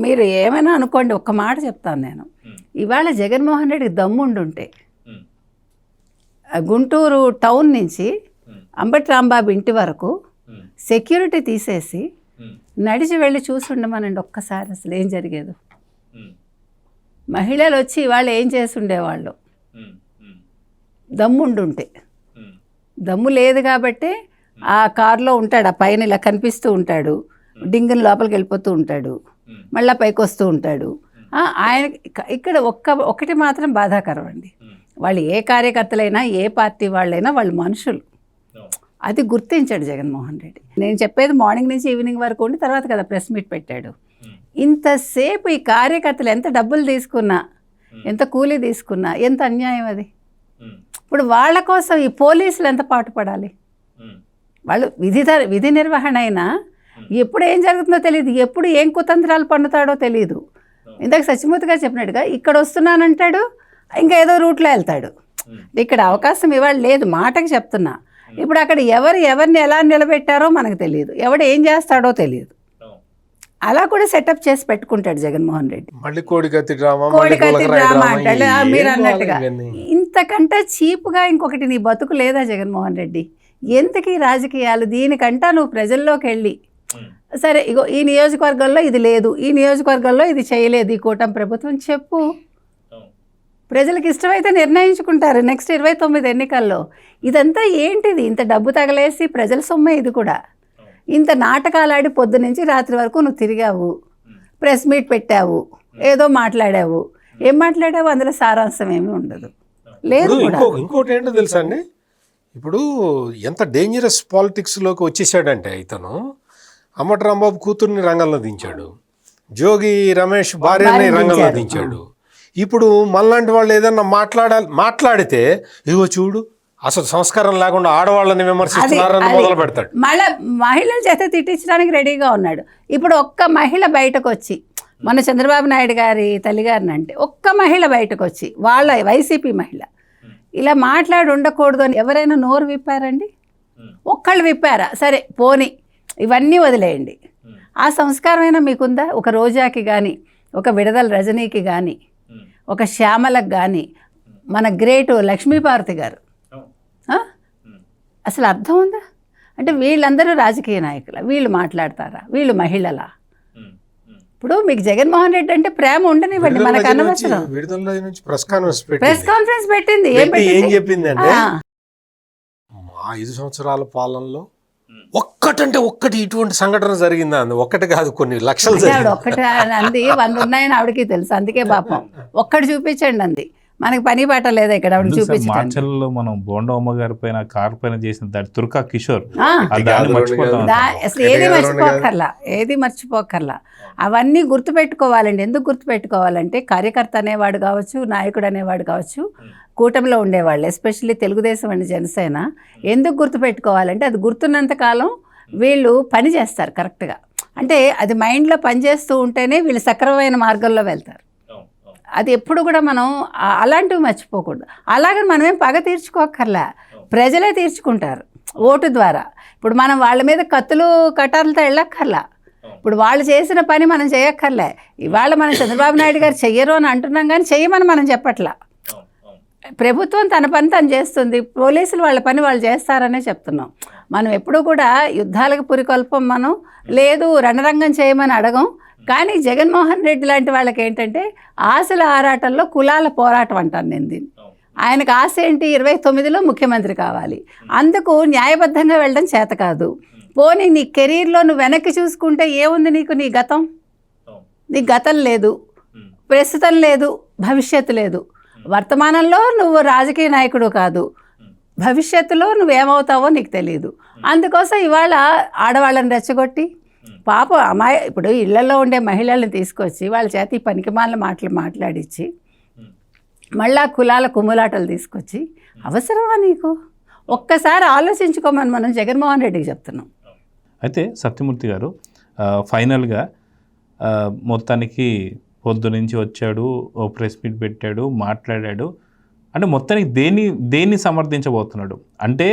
మీరు ఏమైనా అనుకోండి, ఒక్క మాట చెప్తాను నేను. ఇవాళ జగన్మోహన్ రెడ్డికి దమ్ముండుంటే గుంటూరు టౌన్ నుంచి అంబటి రాంబాబు ఇంటి వరకు సెక్యూరిటీ తీసేసి నడిచి వెళ్ళి చూసుండమనండి ఒక్కసారి, అసలు ఏం జరిగేదో. మహిళలు వచ్చి ఇవాళ ఏం చేసి ఉండేవాళ్ళు దమ్ముండుంటే. దమ్ము లేదు కాబట్టి ఆ కారులో ఉంటాడు, ఆ పైన ఇలా కనిపిస్తూ ఉంటాడు, డింగిని లోపలికి వెళ్ళిపోతూ ఉంటాడు, మళ్ళీ పైకి వస్తూ ఉంటాడు. ఆయన ఇక్కడ ఒకటి మాత్రం బాధాకరం అండి, వాళ్ళు ఏ కార్యకర్తలైనా ఏ పార్టీ వాళ్ళైనా వాళ్ళు మనుషులు, అది గుర్తించాడు జగన్మోహన్ రెడ్డి. నేను చెప్పేది మార్నింగ్ నుంచి ఈవినింగ్ వరకు ఉండి తర్వాత కదా ప్రెస్ మీట్ పెట్టాడు. ఇంతసేపు ఈ కార్యకర్తలు ఎంత డబ్బులు తీసుకున్నా, ఎంత కూలీ తీసుకున్నా ఎంత అన్యాయం అది. ఇప్పుడు వాళ్ళ కోసం ఈ పోలీసులు ఎంత పాటుపడాలి? వాళ్ళు విధి నిర్వహణ అయినా ఎప్పుడు ఏం జరుగుతుందో తెలియదు, ఎప్పుడు ఏం కుతంత్రాలు పన్నుతాడో తెలియదు. ఇందాక సత్యమూర్తి గారు చెప్పినట్టుగా ఇక్కడ వస్తున్నానంటాడు, ఇంకా ఏదో రూట్లో వెళ్తాడు. ఇక్కడ అవకాశం ఇవాళ లేదు, మాటకి చెప్తున్నా. ఇప్పుడు అక్కడ ఎవరిని ఎలా నిలబెట్టారో మనకు తెలియదు, ఎవడు ఏం చేస్తాడో తెలియదు. అలా కూడా సెటప్ చేసి పెట్టుకుంటాడు జగన్మోహన్ రెడ్డి. మళ్ళీ కోడికత్తి డ్రామా అంటాడు మీరు అన్నట్టుగా. ఇంతకంటే చీప్గా ఇంకొకటి నీ బతుకు లేదా జగన్మోహన్ రెడ్డి? ఎందుకు ఈ రాజకీయాలు? దీనికంటా నువ్వు ప్రజల్లోకి వెళ్ళి సరే ఇగో ఈ నియోజకవర్గంలో ఇది లేదు, ఈ నియోజకవర్గంలో ఇది చేయలేదు ఈ కూటమి ప్రభుత్వం చెప్పు. ప్రజలకు ఇష్టమైతే నిర్ణయించుకుంటారు నెక్స్ట్ 29 ఎన్నికల్లో. ఇదంతా ఏంటిది? ఇంత డబ్బు తగలేసి ప్రజల సొమ్మే ఇది కూడా. ఇంత నాటకాలు ఆడి పొద్దు నుంచి రాత్రి వరకు నువ్వు తిరిగావు, ప్రెస్ మీట్ పెట్టావు, ఏదో మాట్లాడావు. ఏం మాట్లాడావు? అందులో సారాంశం ఏమీ ఉండదు, లేదు కూడా. ఇంకోటి ఏంటో తెలుసా అండి, ఇప్పుడు ఎంత డేంజరస్ పాలిటిక్స్లోకి వచ్చేసాడంటే ఇతను అంబటి రాంబాబు కూతుర్ని రంగంలో దించాడు, జోగి రమేష్ భార్యని రంగంలో దించాడు. ఇప్పుడు మనలాంటి వాళ్ళు ఏదన్నా మాట్లాడితే ఇదిగో చూడు అసలు సంస్కారం లేకుండా ఆడవాళ్ళని విమర్శిస్తున్నారని మొదలు పెడతాడు. మళ్ళీ మహిళల చేత తిట్టించడానికి రెడీగా ఉన్నాడు. ఇప్పుడు ఒక్క మహిళ బయటకు వచ్చి, మన చంద్రబాబు నాయుడు గారి తల్లిగారిని అంటే ఒక్క మహిళ బయటకు వచ్చి, వాళ్ళ వైసీపీ మహిళ ఇలా మాట్లాడి ఉండకూడదు అని ఎవరైనా నోరు విప్పారండి? ఒక్కళ్ళు విప్పారా? సరే పోనీ ఇవన్నీ వదిలేయండి. ఆ సంస్కారమైనా మీకుందా? ఒక రోజాకి కానీ, ఒక విడదల రజనీకి కానీ, ఒక శ్యామలకు కానీ, మన గ్రేటు లక్ష్మీపార్వతి గారు, అసలు అర్థం ఉందా? అంటే వీళ్ళందరూ రాజకీయ నాయకుల, వీళ్ళు మాట్లాడతారా? వీళ్ళు మహిళలా? ఇప్పుడు మీకు జగన్మోహన్ రెడ్డి అంటే ప్రేమ ఉండనివ్వండి, మనకు అనవసరం. విడుదల నుంచి ప్రెస్ కాన్ఫరెన్స్ ప్రెస్ కాన్ఫరెన్స్ పెట్టింది. ఏం చెప్పింది అంటే, మా 5 సంవత్సరాల పాలనలో ఒక్కటి ఇటువంటి సంఘటన జరిగిందా అంది. ఒక్కటి కాదు, కొన్ని లక్షలు ఆవిడ ఒక్కటి అంది, 100 ఉన్నాయని ఆవిడకి తెలుసు. అందుకే పాపం ఒక్కటి చూపించండి అంది. మనకి పని పాట లేదా ఇక్కడ ఆవిడ చూపించండి. మార్చల్లో మనం బోండమ్మ గారి పైన కారు పైన చేసిన దాడి తుర్కా కిషోర్ అసలు ఏది మర్చిపోకర్లా. అవన్నీ గుర్తుపెట్టుకోవాలండి. ఎందుకు గుర్తుపెట్టుకోవాలంటే కార్యకర్త అనేవాడు కావచ్చు, నాయకుడు అనేవాడు కావచ్చు, కూటమిలో ఉండేవాళ్ళు, ఎస్పెషల్లీ తెలుగుదేశం అండ్ జనసేన ఎందుకు గుర్తుపెట్టుకోవాలంటే అది గుర్తున్నంత కాలం వీళ్ళు పని చేస్తారు కరెక్ట్గా. అంటే అది మైండ్లో పనిచేస్తూ ఉంటేనే వీళ్ళు సక్రమమైన మార్గంలో వెళ్తారు. అది ఎప్పుడు కూడా మనం అలాంటివి మర్చిపోకూడదు. అలాగని మనమేం పగ తీర్చుకోకర్లా, ప్రజలే తీర్చుకుంటారు ఓటు ద్వారా. ఇప్పుడు మనం వాళ్ళ మీద కత్తులు కటార్లతో వెళ్ళక్కర్లా. ఇప్పుడు వాళ్ళు చేసిన పని మనం చేయక్కర్లే. ఇవాళ మనం చంద్రబాబు నాయుడు గారు చెయ్యరు అని అంటున్నాం, కానీ చెయ్యమని మనం చెప్పట్లా. ప్రభుత్వం తన పని తను చేస్తుంది, పోలీసులు వాళ్ళ పని వాళ్ళు చేస్తారనే చెప్తున్నాం. మనం ఎప్పుడూ కూడా యుద్ధాలకు పురికొల్పం, మనం లేదు రణరంగం చేయమని అడగం. కానీ జగన్మోహన్ రెడ్డి లాంటి వాళ్ళకి ఏంటంటే ఆశల ఆరాటంలో కులాల పోరాటం అంటాను నేను దీన్ని. ఆయనకు ఆశ ఏంటి, 29లో ముఖ్యమంత్రి కావాలి. అందుకు న్యాయబద్ధంగా వెళ్ళడం చేత కాదు. పోనీ నీ కెరీర్లో నువ్వు వెనక్కి చూసుకుంటే ఏముంది నీకు? నీ గతం, నీ గతం లేదు, ప్రస్తుతం లేదు, భవిష్యత్తు లేదు. వర్తమానంలో నువ్వు రాజకీయ నాయకుడు కాదు, భవిష్యత్తులో నువ్వేమవుతావో నీకు తెలియదు. అందుకోసం ఇవాళ ఆడవాళ్ళని రెచ్చగొట్టి పాపం ఇప్పుడు ఇళ్లలో ఉండే మహిళల్ని తీసుకొచ్చి వాళ్ళ చేతి పనికిమాలిన మాటలు మాట్లాడించి మళ్ళా కులాల కుమ్ములాటలు తీసుకొచ్చి అవసరమా నీకు? ఒక్కసారి ఆలోచించుకోమని మనం జగన్మోహన్ రెడ్డికి చెప్తున్నాం. అయితే సత్యమూర్తి గారు ఫైనల్గా మొత్తానికి పొద్దు నుంచి వచ్చాడు, ఓ ప్రెస్ మీట్ పెట్టాడు, మాట్లాడాడు. అంటే మొత్తానికి దేన్ని సమర్థించబోతున్నాడు? అంటే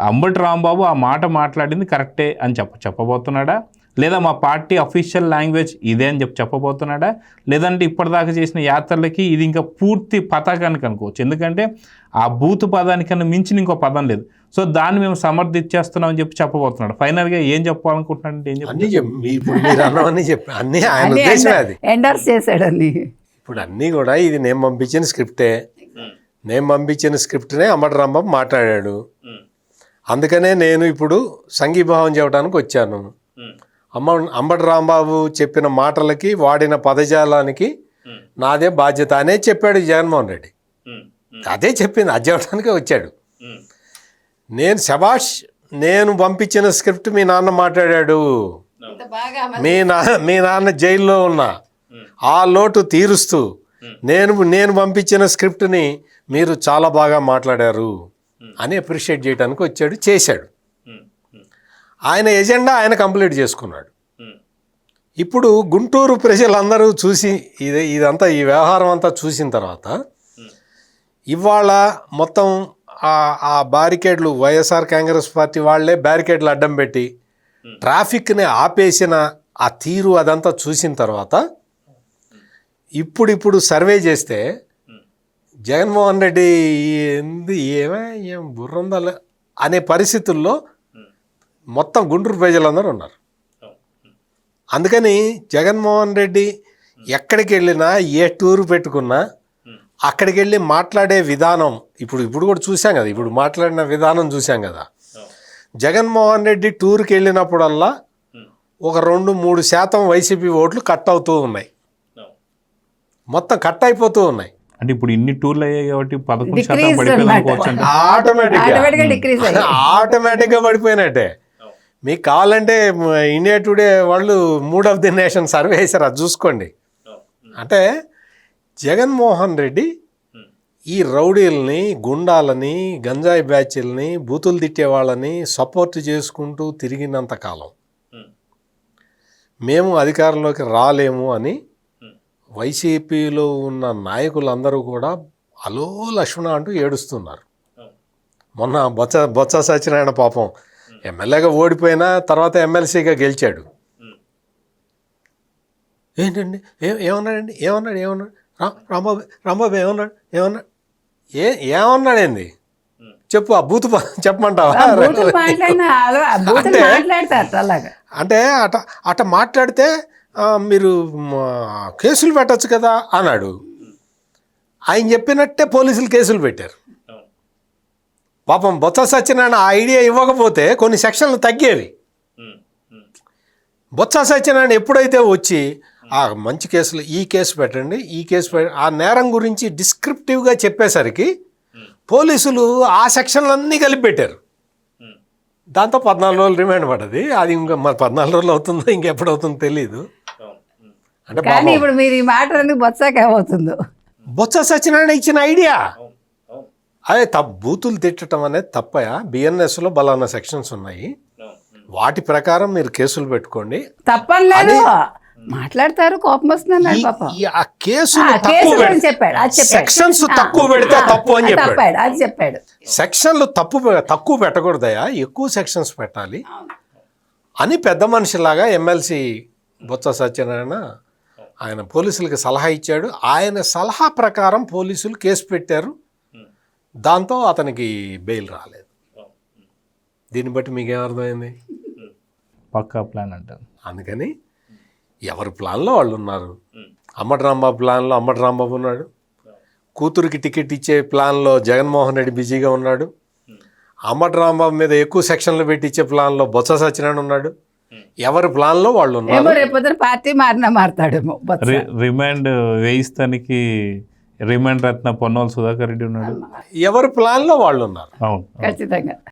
అంబటి రాంబాబు ఆ మాట మాట్లాడింది కరెక్టే అని చెప్పబోతున్నాడా, లేదా మా పార్టీ అఫీషియల్ లాంగ్వేజ్ ఇదే అని చెప్పబోతున్నాడా, లేదంటే ఇప్పటిదాకా చేసిన యాత్రలకి ఇది ఇంకా పూర్తి పతాకానికి అనుకోవచ్చు? ఎందుకంటే ఆ బూతు పదానికన్నా మించిన ఇంకో పదం లేదు. సో దాన్ని మేము సమర్థించేస్తున్నాం అని చెప్పబోతున్నాడు. ఫైనల్గా ఏం చెప్పాలనుకుంటున్నాడంటే ఎండర్స్ చేశాడు అన్ని. ఇప్పుడు అన్నీ కూడా ఇది నేను పంపించిన స్క్రిప్టే, నేను పంపించిన స్క్రిప్ట్నే అంబటి రాంబాబు మాట్లాడాడు. అందుకనే నేను ఇప్పుడు సంఘీభావం చేయడానికి వచ్చాను. అంబటి రాంబాబు చెప్పిన మాటలకి వాడిన పదజాలానికి నాదే బాధ్యత అనే చెప్పాడు జగన్మోహన్ రెడ్డి. అదే చెప్పింది, అది చెప్పడానికే వచ్చాడు. నేను శభాష్, నేను పంపించిన స్క్రిప్ట్ మీ నాన్న మాట్లాడాడు, మీ నాన్న జైల్లో ఉన్నా ఆ లోటు తీరుస్తూ నేను పంపించిన స్క్రిప్ట్ని మీరు చాలా బాగా మాట్లాడారు అని అప్రిషియేట్ చేయడానికి వచ్చాడు, చేశాడు. ఆయన ఎజెండా ఆయన కంప్లీట్ చేసుకున్నాడు. ఇప్పుడు గుంటూరు ప్రజలందరూ చూసి ఇదంతా ఈ వ్యవహారం అంతా చూసిన తర్వాత ఇవాళ మొత్తం ఆ బ్యారికేడ్లు వైఎస్ఆర్ కాంగ్రెస్ పార్టీ వాళ్ళే బ్యారికేడ్లు అడ్డం పెట్టి ట్రాఫిక్ని ఆపేసిన ఆ తీరు అదంతా చూసిన తర్వాత ఇప్పుడు సర్వే చేస్తే జగన్మోహన్ రెడ్డి ఏం బుర్రందల అనే పరిస్థితుల్లో మొత్తం గుంటూరు ప్రజలందరూ ఉన్నారు. అందుకని జగన్మోహన్ రెడ్డి ఎక్కడికి వెళ్ళినా, ఏ టూరు పెట్టుకున్నా అక్కడికి వెళ్ళి మాట్లాడే విధానం ఇప్పుడు కూడా చూసాం కదా, ఇప్పుడు మాట్లాడిన విధానం చూసాం కదా. జగన్మోహన్ రెడ్డి టూర్కి వెళ్ళినప్పుడల్లా ఒక 2-3% వైసీపీ ఓట్లు కట్ అవుతూ ఉన్నాయి, మొత్తం కట్ అయిపోతూ ఉన్నాయి. అంటే ఇప్పుడు ఇన్ని టూర్లు అయ్యాయి కాబట్టి 11% ఆటోమేటిక్గా పడిపోయినట్టే. మీకు కావాలంటే ఇండియా టుడే వాళ్ళు mood of the nation survey చేశారు, అది చూసుకోండి. అంటే జగన్మోహన్ రెడ్డి ఈ రౌడీలని, గుండాలని, గంజాయి బ్యాచ్ల్ని, బూతులు తిట్టే వాళ్ళని సపోర్ట్ చేసుకుంటూ తిరిగినంతకాలం మేము అధికారంలోకి రాలేము అని వైసీపీలో ఉన్న నాయకులందరూ కూడా అలో లక్ష్మణ అంటూ ఏడుస్తున్నారు. మొన్న బొత్స సత్యనారాయణ పాపం ఎమ్మెల్యేగా ఓడిపోయినా తర్వాత ఎమ్మెల్సీగా గెలిచాడు. ఏంటండి ఏమన్నాడు రాంబాబు ఏమన్నాడు ఏమన్నాడేంది చెప్పు, ఆ బూతు చెప్పమంటావా? అంటే అట మాట్లాడితే మీరు కేసులు పెట్టచ్చు కదా అన్నాడు. ఆయన చెప్పినట్టే పోలీసులు కేసులు పెట్టారు. పాపం బొత్స సత్యనారాయణ ఆ ఐడియా ఇవ్వకపోతే కొన్ని సెక్షన్లు తగ్గేవి. బొత్స సత్యనారాయణ ఎప్పుడైతే వచ్చి మంచి కేసులు ఈ కేసు పెట్టండి, ఈ కేసు ఆ నేరం గురించి డిస్క్రిప్టివ్గా చెప్పేసరికి పోలీసులు ఆ సెక్షన్లన్నీ కలిపి పెట్టారు. దాంతో 14 రోజులు రిమాండ్ పడ్డది. అది ఇంకా మరి 14 రోజులు అవుతుందో ఇంకెప్పుడు అవుతుందో తెలియదు. అంటే కానీ ఇప్పుడు మీరు ఈ మాట ఎందుకు బొత్సాక ఏమవుతుందో. బొత్స సత్యనారాయణ ఇచ్చిన ఐడియా అదే బూతులు తిట్టడం అనేది తప్పయా? బిఎన్ఎస్లో బలానా సెక్షన్స్ ఉన్నాయి, వాటి ప్రకారం మీరు కేసులు పెట్టుకోండి. తప్పని లేదు, మాట్లాడతారు, కోపం వస్తుంది అన్నాడు పాపం. ఆ కేసులు చెప్పాడు, అది చెప్పాడు. సెక్షన్స్ తక్కువ పెడితే తప్పు అని చెప్పాడు. అది చెప్పాడు. సెక్షన్లు తక్కువ పెట్టకూడదయా, ఎక్కువ సెక్షన్స్ పెట్టాలి అని పెద్ద మనిషిలాగా ఎమ్మెల్సీ బొత్స సత్యనారాయణ ఆయన పోలీసులకి సలహా ఇచ్చాడు. ఆయన సలహా ప్రకారం పోలీసులు కేసు పెట్టారు. దాంతో అతనికి బెయిల్ రాలేదు. దీన్ని బట్టి మీకేమర్థమైంది? పక్కా ప్లాన్ అంటారు. అందుకని ఎవరి ప్లాన్లో వాళ్ళు ఉన్నారు. అమ్మటి రాంబాబు ప్లాన్లో అమ్మటి రాంబాబు ఉన్నాడు. కూతురికి టికెట్ ఇచ్చే ప్లాన్లో జగన్మోహన్ రెడ్డి బిజీగా ఉన్నాడు. అమ్మటి రాంబాబు మీద ఎక్కువ సెక్షన్లు పెట్టి ఇచ్చే ప్లాన్లో బొత్స సత్యనారాయణ ఉన్నాడు. ఎవరి ప్లాన్లో వాళ్ళు ఉన్నారు. రేపు పార్టీ మారుతాడేమో. రిమాండ్ వేయిస్తానికి రిమాండ్ రత్న పొన్నోలు సుధాకర్ రెడ్డి ఉన్నాడు. ఎవరి ప్లాన్లో వాళ్ళు ఉన్నారు. అవును, ఖచ్చితంగా.